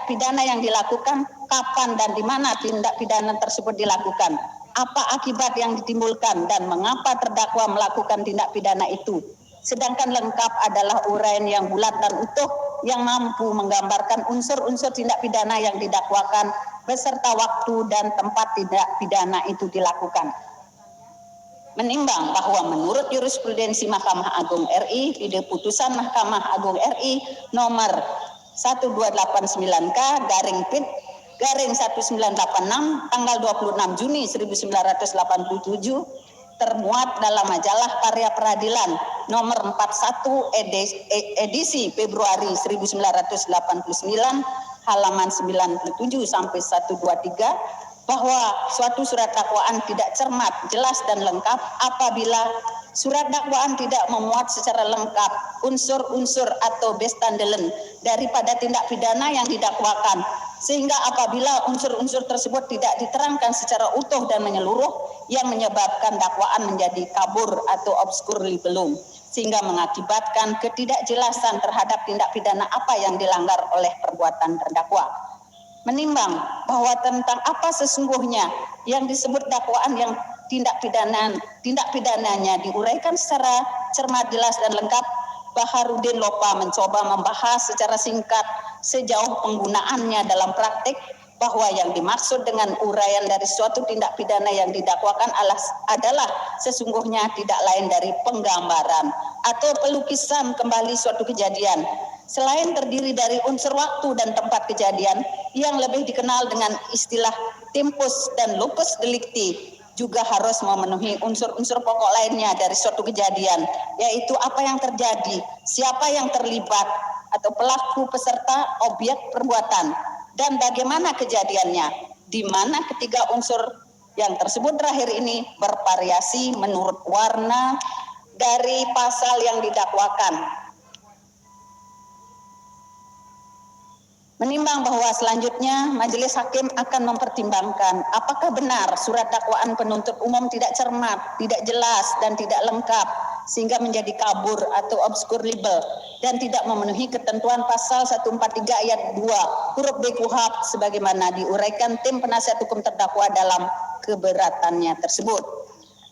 pidana yang dilakukan, kapan dan di mana tindak pidana tersebut dilakukan, apa akibat yang ditimbulkan dan mengapa terdakwa melakukan tindak pidana itu. Sedangkan lengkap adalah uraian yang bulat dan utuh yang mampu menggambarkan unsur-unsur tindak pidana yang didakwakan beserta waktu dan tempat tindak pidana itu dilakukan. Menimbang bahwa menurut jurisprudensi Mahkamah Agung RI, ide putusan Mahkamah Agung RI nomor 1289K garing PIT garing 1986 tanggal 26 Juni 1987 termuat dalam majalah Karya Peradilan nomor 41 edisi Februari 1989 halaman 97 sampai 123 bahwa suatu surat dakwaan tidak cermat, jelas dan lengkap apabila Surat dakwaan tidak memuat secara lengkap unsur-unsur atau bestandelen daripada tindak pidana yang didakwakan, sehingga apabila unsur-unsur tersebut tidak diterangkan secara utuh dan menyeluruh yang menyebabkan dakwaan menjadi kabur atau obskur libellum, sehingga mengakibatkan ketidakjelasan terhadap tindak pidana apa yang dilanggar oleh perbuatan terdakwa. Menimbang bahwa tentang apa sesungguhnya yang disebut dakwaan yang tindak pidananya diuraikan secara cermat, jelas dan lengkap, Baharudin Lopa mencoba membahas secara singkat sejauh penggunaannya dalam praktik bahwa yang dimaksud dengan uraian dari suatu tindak pidana yang didakwakan adalah sesungguhnya tidak lain dari penggambaran atau pelukisan kembali suatu kejadian, selain terdiri dari unsur waktu dan tempat kejadian yang lebih dikenal dengan istilah tempus dan locus delicti, juga harus memenuhi unsur-unsur pokok lainnya dari suatu kejadian, yaitu apa yang terjadi, siapa yang terlibat atau pelaku, peserta, objek perbuatan, dan bagaimana kejadiannya, di mana ketiga unsur yang tersebut terakhir ini bervariasi menurut warna dari pasal yang didakwakan. Menimbang bahwa selanjutnya majelis hakim akan mempertimbangkan apakah benar surat dakwaan penuntut umum tidak cermat, tidak jelas, dan tidak lengkap sehingga menjadi kabur atau obskur libel dan tidak memenuhi ketentuan pasal 143 ayat 2 huruf B KUHP sebagaimana diuraikan tim penasihat hukum terdakwa dalam keberatannya tersebut.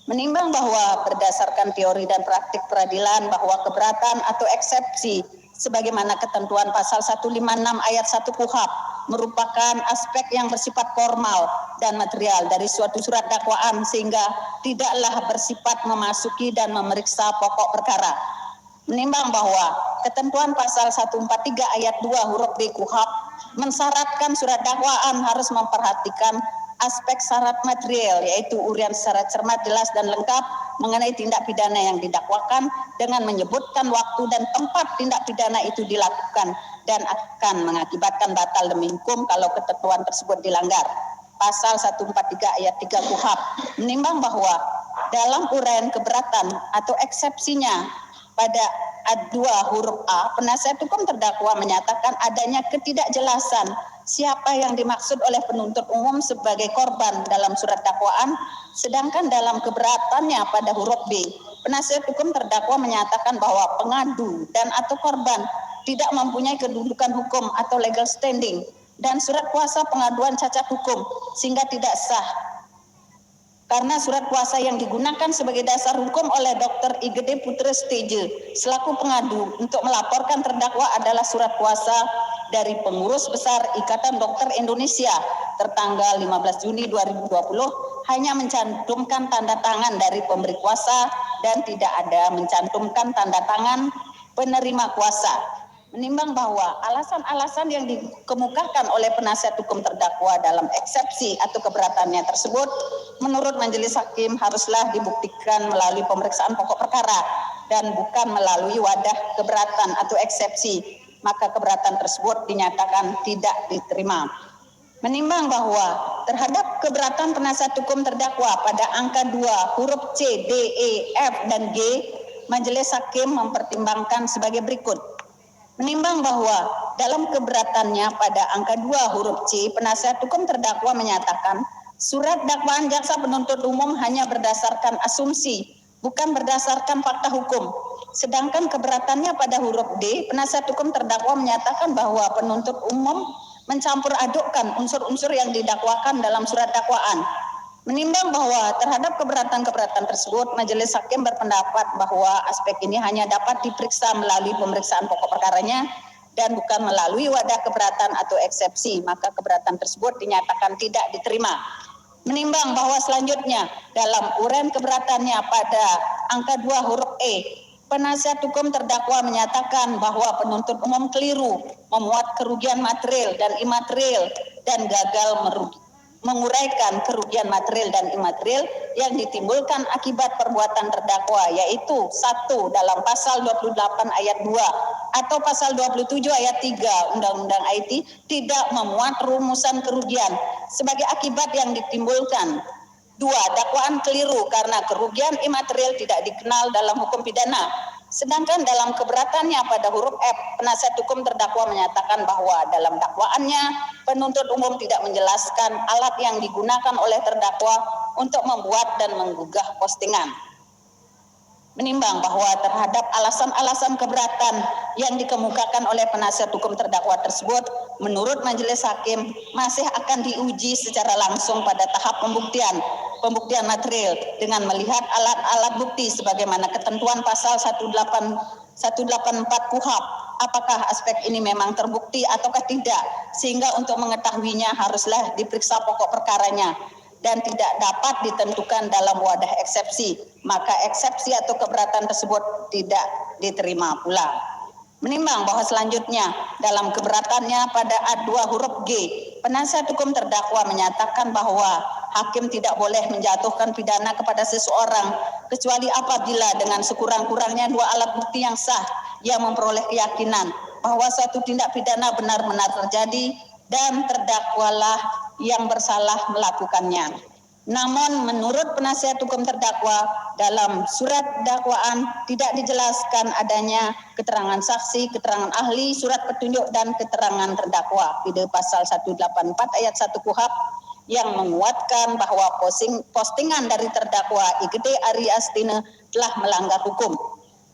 Menimbang bahwa berdasarkan teori dan praktik peradilan bahwa keberatan atau eksepsi sebagaimana ketentuan pasal 156 ayat 1 KUHP merupakan aspek yang bersifat formal dan material dari suatu surat dakwaan sehingga tidaklah bersifat memasuki dan memeriksa pokok perkara. Menimbang bahwa ketentuan pasal 143 ayat 2 huruf B KUHP mensyaratkan surat dakwaan harus memperhatikan aspek syarat material, yaitu urian secara cermat, jelas, dan lengkap mengenai tindak pidana yang didakwakan dengan menyebutkan waktu dan tempat tindak pidana itu dilakukan dan akan mengakibatkan batal demi hukum kalau ketentuan tersebut dilanggar. Pasal 143 ayat 3 KUHP menimbang bahwa dalam uraian keberatan atau eksepsinya pada ayat 2 huruf A, penasihat hukum terdakwa menyatakan adanya ketidakjelasan siapa yang dimaksud oleh penuntut umum sebagai korban dalam surat dakwaan, sedangkan dalam keberatannya pada huruf B, penasihat hukum terdakwa menyatakan bahwa pengadu dan atau korban tidak mempunyai kedudukan hukum atau legal standing dan surat kuasa pengaduan cacat hukum sehingga tidak sah. Karena surat kuasa yang digunakan sebagai dasar hukum oleh Dr. Igede Putra Steje selaku pengadu untuk melaporkan terdakwa adalah surat kuasa dari Pengurus Besar Ikatan Dokter Indonesia tertanggal 15 Juni 2020 hanya mencantumkan tanda tangan dari pemberi kuasa dan tidak ada mencantumkan tanda tangan penerima kuasa. Menimbang bahwa alasan-alasan yang dikemukakan oleh penasihat hukum terdakwa dalam eksepsi atau keberatannya tersebut menurut majelis hakim haruslah dibuktikan melalui pemeriksaan pokok perkara dan bukan melalui wadah keberatan atau eksepsi, maka keberatan tersebut dinyatakan tidak diterima. Menimbang bahwa terhadap keberatan penasihat hukum terdakwa pada angka 2 huruf C, D, E, F, dan G, majelis hakim mempertimbangkan sebagai berikut. Menimbang bahwa dalam keberatannya pada angka 2 huruf C, penasihat hukum terdakwa menyatakan surat dakwaan jaksa penuntut umum hanya berdasarkan asumsi, bukan berdasarkan fakta hukum. Sedangkan keberatannya pada huruf D, penasihat hukum terdakwa menyatakan bahwa penuntut umum mencampur adukkan unsur-unsur yang didakwakan dalam surat dakwaan. Menimbang bahwa terhadap keberatan-keberatan tersebut, majelis hakim berpendapat bahwa aspek ini hanya dapat diperiksa melalui pemeriksaan pokok perkaranya dan bukan melalui wadah keberatan atau eksepsi, maka keberatan tersebut dinyatakan tidak diterima. Menimbang bahwa selanjutnya dalam uraian keberatannya pada angka 2 huruf E, penasihat hukum terdakwa menyatakan bahwa penuntut umum keliru memuat kerugian material dan imaterial dan gagal menguraikan kerugian material dan imaterial yang ditimbulkan akibat perbuatan terdakwa, yaitu 1 dalam pasal 28 ayat 2 atau pasal 27 ayat 3 Undang-Undang IT tidak memuat rumusan kerugian sebagai akibat yang ditimbulkan. 2 Dua, dakwaan keliru karena kerugian imaterial tidak dikenal dalam hukum pidana. Sedangkan dalam keberatannya pada huruf F, penasihat hukum terdakwa menyatakan bahwa dalam dakwaannya penuntut umum tidak menjelaskan alat yang digunakan oleh terdakwa untuk membuat dan menggugah postingan. Menimbang bahwa terhadap alasan-alasan keberatan yang dikemukakan oleh penasihat hukum terdakwa tersebut, menurut majelis hakim masih akan diuji secara langsung pada tahap pembuktian material dengan melihat alat-alat bukti sebagaimana ketentuan pasal 184 KUHP. Apakah aspek ini memang terbukti ataukah tidak, sehingga untuk mengetahuinya haruslah diperiksa pokok perkaranya dan tidak dapat ditentukan dalam wadah eksepsi, maka eksepsi atau keberatan tersebut tidak diterima pula. Menimbang bahwa selanjutnya dalam keberatannya pada A2 huruf G, penasihat hukum terdakwa menyatakan bahwa hakim tidak boleh menjatuhkan pidana kepada seseorang kecuali apabila dengan sekurang-kurangnya dua alat bukti yang sah yang memperoleh keyakinan bahwa suatu tindak pidana benar-benar terjadi dan terdakwalah yang bersalah melakukannya. Namun menurut penasihat hukum terdakwa dalam surat dakwaan tidak dijelaskan adanya keterangan saksi, keterangan ahli, surat petunjuk dan keterangan terdakwa. Pidana pasal 184 ayat 1 KUHP yang menguatkan bahwa postingan dari terdakwa IGD Ari Astina telah melanggar hukum.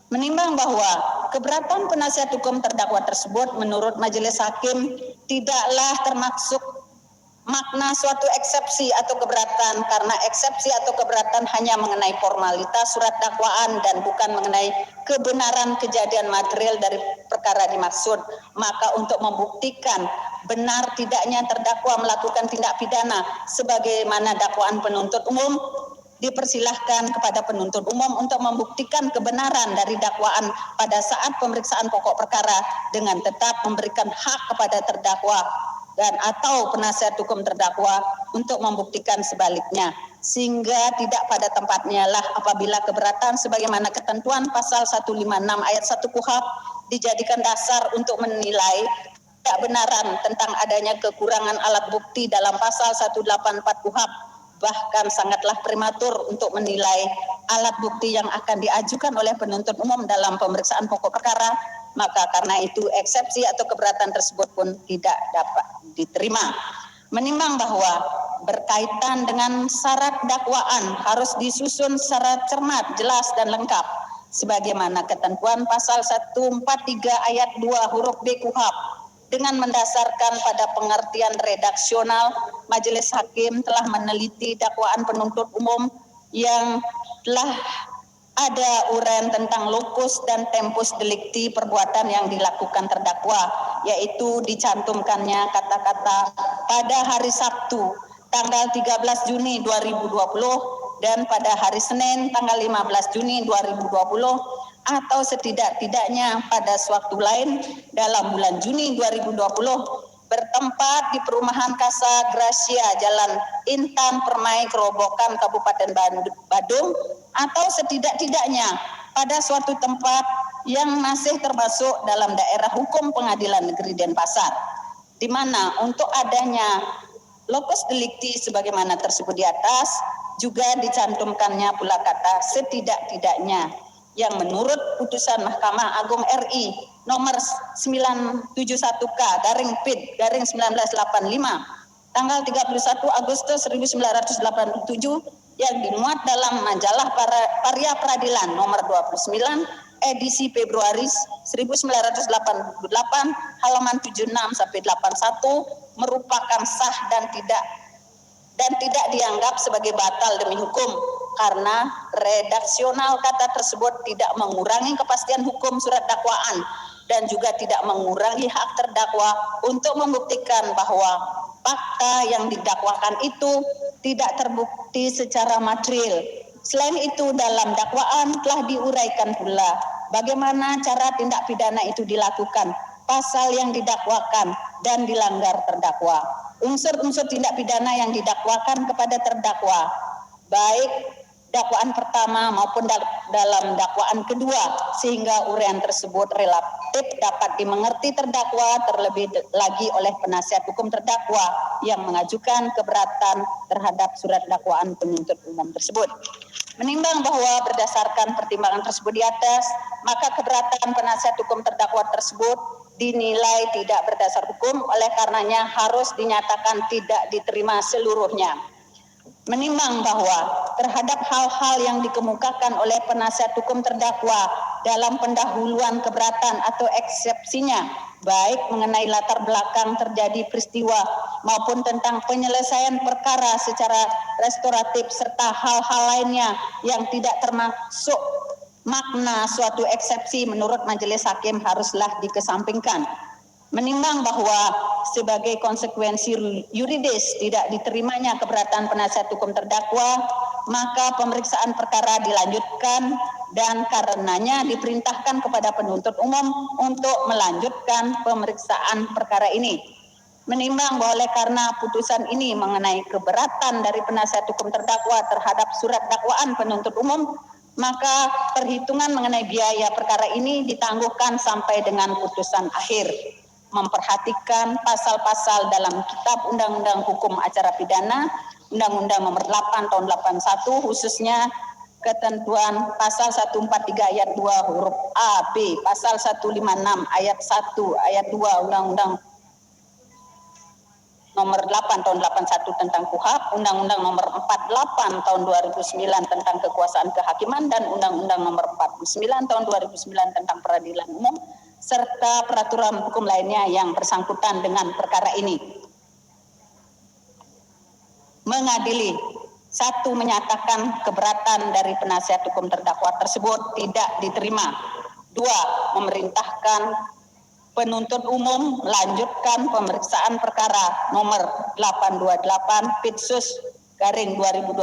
Menimbang bahwa keberatan penasihat hukum terdakwa tersebut menurut majelis hakim tidaklah termasuk makna suatu eksepsi atau keberatan, karena eksepsi atau keberatan hanya mengenai formalitas surat dakwaan dan bukan mengenai kebenaran kejadian material dari perkara dimaksud. Maka untuk membuktikan benar tidaknya terdakwa melakukan tindak pidana sebagaimana dakwaan penuntut umum, dipersilahkan kepada penuntut umum untuk membuktikan kebenaran dari dakwaan pada saat pemeriksaan pokok perkara dengan tetap memberikan hak kepada terdakwa dan atau penasihat hukum terdakwa untuk membuktikan sebaliknya, sehingga tidak pada tempatnya lah apabila keberatan sebagaimana ketentuan pasal 156 ayat 1 KUHP dijadikan dasar untuk menilai kebenaran tentang adanya kekurangan alat bukti dalam pasal 184 KUHP. Bahkan sangatlah prematur untuk menilai alat bukti yang akan diajukan oleh penuntut umum dalam pemeriksaan pokok perkara, maka karena itu eksepsi atau keberatan tersebut pun tidak dapat diterima. Menimbang bahwa berkaitan dengan syarat dakwaan harus disusun secara cermat, jelas dan lengkap sebagaimana ketentuan pasal 143 ayat 2 huruf B KUHP. Dengan mendasarkan pada pengertian redaksional, majelis hakim telah meneliti dakwaan penuntut umum yang telah ada uraian tentang lokus dan tempus delicti perbuatan yang dilakukan terdakwa, yaitu dicantumkannya kata-kata pada hari Sabtu tanggal 13 Juni 2020 dan pada hari Senin tanggal 15 Juni 2020 atau setidak-tidaknya pada sewaktu lain dalam bulan Juni 2020 bertempat di perumahan Casa Gracia Jalan Intan Permai Kerobokan Kabupaten Badung atau setidak-tidaknya pada suatu tempat yang masih termasuk dalam daerah hukum Pengadilan Negeri Denpasar, di mana untuk adanya lokus delikti sebagaimana tersebut di atas juga dicantumkannya pula kata setidak-tidaknya yang menurut putusan Mahkamah Agung RI nomor 971K/PID/1985 tanggal 31 Agustus 1987 yang dimuat dalam majalah Karya Peradilan nomor 29 edisi Februari 1988 halaman 76 sampai 81 merupakan sah dan tidak dianggap sebagai batal demi hukum karena redaksional kata tersebut tidak mengurangi kepastian hukum surat dakwaan dan juga tidak mengurangi hak terdakwa untuk membuktikan bahwa fakta yang didakwakan itu tidak terbukti secara material. Selain itu dalam dakwaan telah diuraikan pula bagaimana cara tindak pidana itu dilakukan, pasal yang didakwakan dan dilanggar terdakwa. Unsur-unsur tindak pidana yang didakwakan kepada terdakwa, baik dakwaan pertama maupun dalam dakwaan kedua, sehingga uraian tersebut relatif dapat dimengerti terdakwa, terlebih lagi oleh penasihat hukum terdakwa yang mengajukan keberatan terhadap surat dakwaan penuntut umum tersebut. Menimbang bahwa berdasarkan pertimbangan tersebut di atas, maka keberatan penasihat hukum terdakwa tersebut dinilai tidak berdasar hukum, oleh karenanya harus dinyatakan tidak diterima seluruhnya. Menimbang bahwa terhadap hal-hal yang dikemukakan oleh penasihat hukum terdakwa dalam pendahuluan keberatan atau eksepsinya, baik mengenai latar belakang terjadi peristiwa maupun tentang penyelesaian perkara secara restoratif serta hal-hal lainnya yang tidak termasuk makna suatu eksepsi, menurut majelis hakim haruslah dikesampingkan. Menimbang bahwa sebagai konsekuensi yuridis tidak diterimanya keberatan penasihat hukum terdakwa, maka pemeriksaan perkara dilanjutkan dan karenanya diperintahkan kepada penuntut umum untuk melanjutkan pemeriksaan perkara ini. Menimbang bahwa oleh karena putusan ini mengenai keberatan dari penasihat hukum terdakwa terhadap surat dakwaan penuntut umum, maka perhitungan mengenai biaya perkara ini ditangguhkan sampai dengan putusan akhir. Memperhatikan pasal-pasal dalam Kitab Undang-Undang Hukum Acara Pidana, Undang-Undang Nomor 8 Tahun 81, khususnya ketentuan pasal 143 ayat 2 huruf A, B, pasal 156 ayat 1, ayat 2 Undang-Undang Nomor 8 Tahun 81 tentang KUHP, Undang-Undang Nomor 48 Tahun 2009 tentang Kekuasaan Kehakiman, dan Undang-Undang Nomor 49 Tahun 2009 tentang Peradilan Umum, serta peraturan hukum lainnya yang bersangkutan dengan perkara ini. Mengadili: 1. Menyatakan keberatan dari penasihat hukum terdakwa tersebut tidak diterima. 2. Memerintahkan penuntut umum melanjutkan pemeriksaan perkara nomor 828 Pitsus garing 2020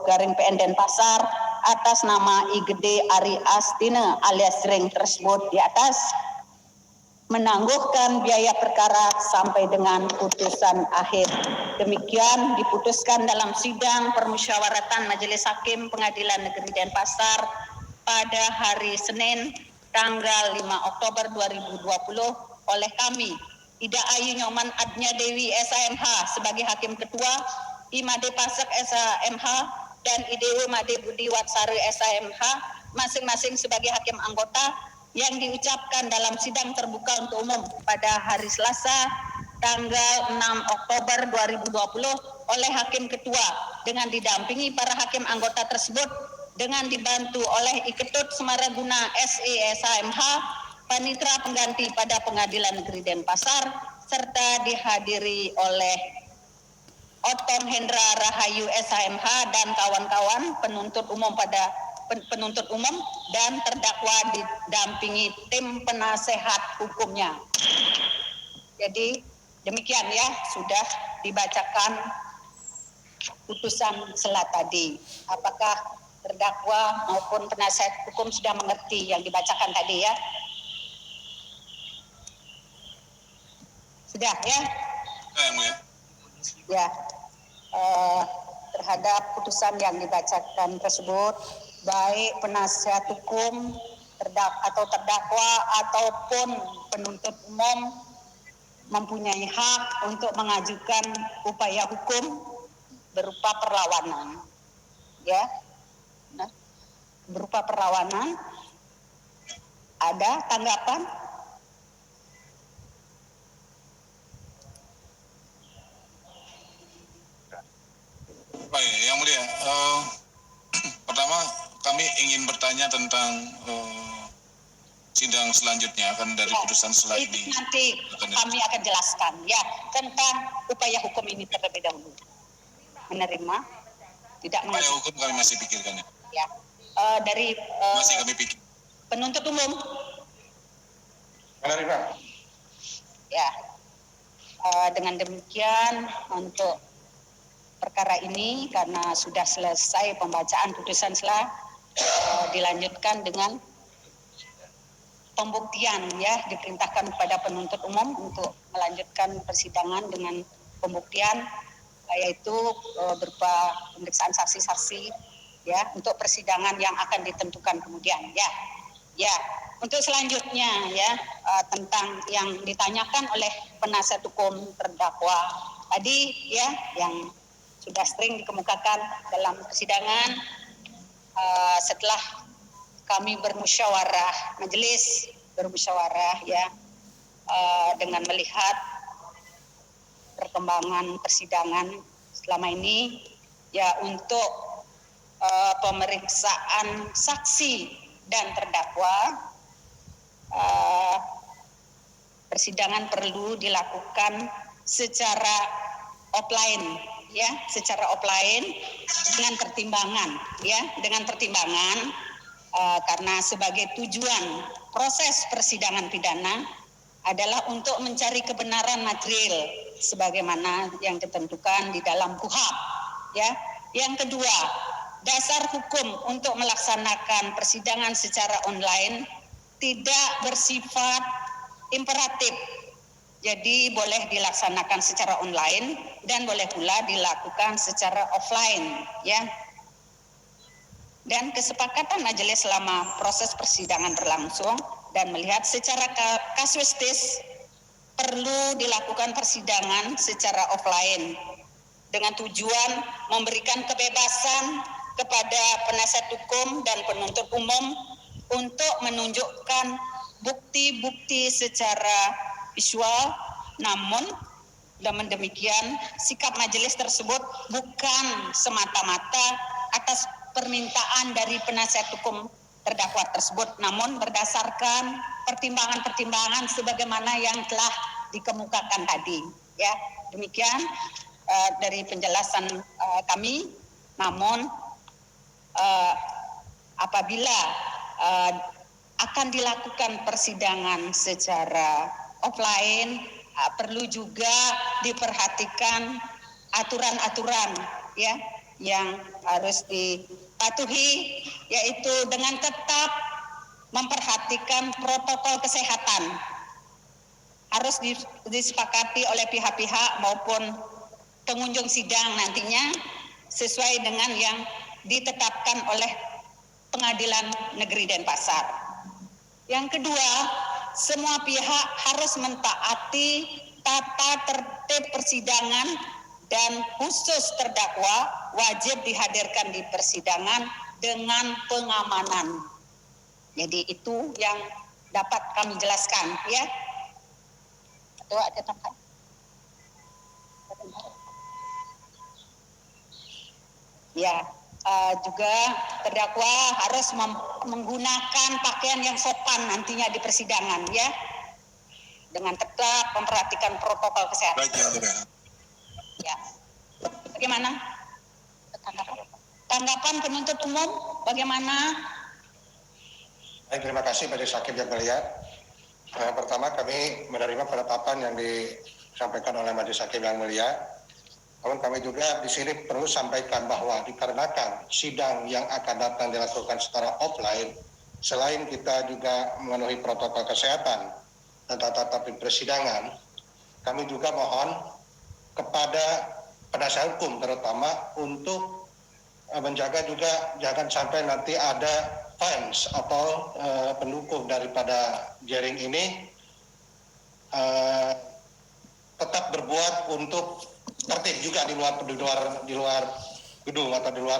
garing PN Denpasar atas nama I Gede Ari Astine alias Jreng tersebut di atas, menangguhkan biaya perkara sampai dengan putusan akhir. Demikian diputuskan dalam sidang permusyawaratan Majelis Hakim Pengadilan Negeri Denpasar pada hari Senin tanggal 5 Oktober 2020 oleh kami, Ida Ayu Nyoman Adnya Dewi SAMH sebagai Hakim Ketua, Imade Pasek SAMH, dan Idewo Made Budi Watsari SAMH masing-masing sebagai Hakim Anggota, yang diucapkan dalam sidang terbuka untuk umum pada hari Selasa tanggal 6 Oktober 2020 oleh Hakim Ketua dengan didampingi para Hakim Anggota tersebut dengan dibantu oleh Iketut Semaraguna SE SAMH, Panitra Pengganti pada Pengadilan Negeri Denpasar, serta dihadiri oleh Otong Hendra Rahayu SAMH dan kawan-kawan penuntut umum dan terdakwa didampingi tim penasehat hukumnya. Jadi demikian ya, sudah dibacakan putusan sela tadi. Apakah terdakwa maupun penasihat hukum sudah mengerti yang dibacakan tadi ya? Sudah ya? Ya. Terhadap putusan yang dibacakan tersebut, baik penasihat hukum atau terdakwa ataupun penuntut umum mempunyai hak untuk mengajukan upaya hukum berupa perlawanan, ya, berupa perlawanan. Ada tanggapan? Baik, Yang Mulia, pertama kami ingin bertanya tentang sidang selanjutnya akan dari putusan setelah ini. Nanti kami akan jelaskan ya tentang upaya hukum ini terlebih dahulu. Menerima? Tidak Upaya menerima. hukum kami masih pikirkan ya. Ya. Dari Masih kami pikir. penuntut umum. Menerima. Ya. Dengan demikian untuk perkara ini karena sudah selesai pembacaan putusan selah, dilanjutkan dengan pembuktian ya, diperintahkan kepada penuntut umum untuk melanjutkan persidangan dengan pembuktian, yaitu berupa pemeriksaan saksi-saksi ya untuk persidangan yang akan ditentukan kemudian ya. Ya, untuk selanjutnya ya tentang yang ditanyakan oleh penasihat hukum terdakwa tadi ya yang sudah sering dikemukakan dalam persidangan setelah kami majelis bermusyawarah ya dengan melihat perkembangan persidangan selama ini ya untuk pemeriksaan saksi dan terdakwa persidangan perlu dilakukan secara offline ya, secara offline dengan pertimbangan karena sebagai tujuan proses persidangan pidana adalah untuk mencari kebenaran material sebagaimana yang ditentukan di dalam KUHP ya. Yang kedua, dasar hukum untuk melaksanakan persidangan secara online tidak bersifat imperatif. Jadi boleh dilaksanakan secara online dan boleh pula dilakukan secara offline ya. Dan kesepakatan majelis selama proses persidangan berlangsung dan melihat secara kasuistis perlu dilakukan persidangan secara offline dengan tujuan memberikan kebebasan kepada penasihat hukum dan penuntut umum untuk menunjukkan bukti-bukti secara visual, namun dengan demikian sikap majelis tersebut bukan semata-mata atas permintaan dari penasihat hukum terdakwa tersebut, namun berdasarkan pertimbangan-pertimbangan sebagaimana yang telah dikemukakan tadi. Ya, demikian dari penjelasan kami. Namun apabila akan dilakukan persidangan secara offline, perlu juga diperhatikan aturan-aturan ya yang harus dipatuhi, yaitu dengan tetap memperhatikan protokol kesehatan harus disepakati oleh pihak-pihak maupun pengunjung sidang nantinya sesuai dengan yang ditetapkan oleh Pengadilan Negeri Denpasar. Yang kedua, semua pihak harus mentaati tata tertib persidangan dan khusus terdakwa wajib dihadirkan di persidangan dengan pengamanan. Jadi itu yang dapat kami jelaskan ya. Atau ada tambahan? Ya, juga terdakwa harus menggunakan pakaian yang sopan nantinya di persidangan ya, dengan tetap memperhatikan protokol kesehatan. Ya, bagaimana tanggapan penuntut umum? Bagaimana? Baik, terima kasih Majelis Hakim yang mulia. Pertama, kami menerima penetapan yang disampaikan oleh Majelis Hakim yang mulia. Namun kami juga di sini perlu sampaikan bahwa dikarenakan sidang yang akan datang dilakukan secara offline, selain kita juga memenuhi protokol kesehatan dan tata tertib persidangan, kami juga mohon kepada penasihat hukum terutama untuk menjaga juga jangan sampai nanti ada fans atau pendukung daripada jaring ini tetap berbuat untuk tertib juga di luar gedung atau di luar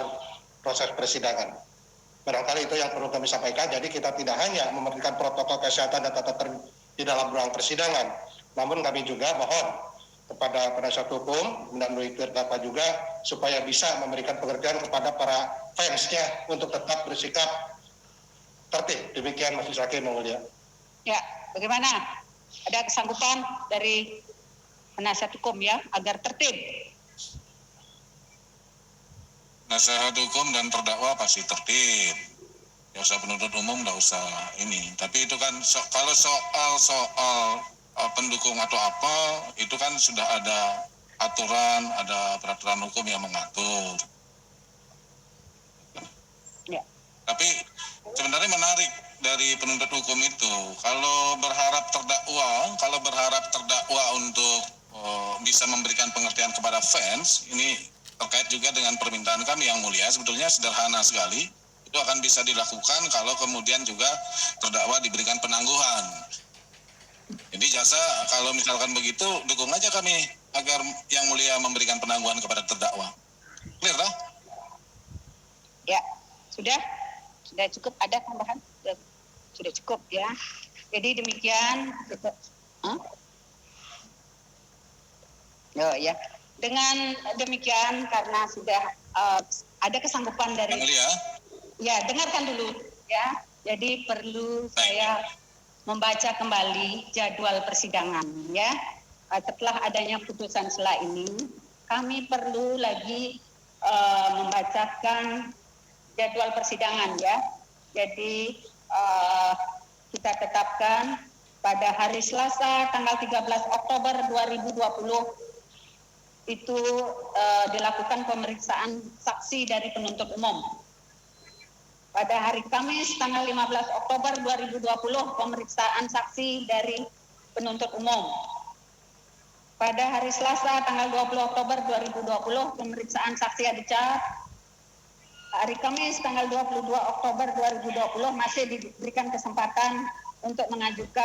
proses persidangan. Barangkali itu yang perlu kami sampaikan. Jadi kita tidak hanya memberikan protokol kesehatan dan tata tertib di dalam ruang persidangan, namun kami juga mohon kepada penasihat hukum dan terdakwa juga supaya bisa memberikan pengertian kepada para fansnya untuk tetap bersikap tertib. Demikian Majelis Hakim yang mulia. Ya, bagaimana? Ada kesanggupan dari penasihat hukum ya agar tertib? Nasihat hukum dan terdakwa pasti tertib. Ya usah penuntut umum, nggak usah ini. Tapi itu kan kalau soal pendukung atau apa, itu kan sudah ada aturan, ada peraturan hukum yang mengatur. Ya. Tapi sebenarnya menarik dari penuntut hukum itu, kalau berharap terdakwa untuk bisa memberikan pengertian kepada fans, ini terkait juga dengan permintaan kami yang mulia, sebetulnya sederhana sekali. Itu akan bisa dilakukan kalau kemudian juga terdakwa diberikan penangguhan. Jadi jaksa kalau misalkan begitu, dukung aja kami agar yang mulia memberikan penangguhan kepada terdakwa. Clear dah? Ya, sudah cukup, ada tambahan? Sudah cukup ya. Jadi demikian. Oh ya. Dengan demikian karena sudah ada kesanggupan dari. Yang mulia. Ya, dengarkan dulu ya. Jadi perlu saya membaca kembali jadwal persidangan ya. Setelah adanya putusan sela ini, kami perlu lagi membacakan jadwal persidangan ya. Jadi kita tetapkan pada hari Selasa tanggal 13 Oktober 2020 itu dilakukan pemeriksaan saksi dari penuntut umum. Pada hari Kamis tanggal 15 Oktober 2020 pemeriksaan saksi dari penuntut umum. Pada hari Selasa tanggal 20 Oktober 2020 pemeriksaan saksi Adicat. Hari Kamis tanggal 22 Oktober 2020 masih diberikan kesempatan untuk mengajukan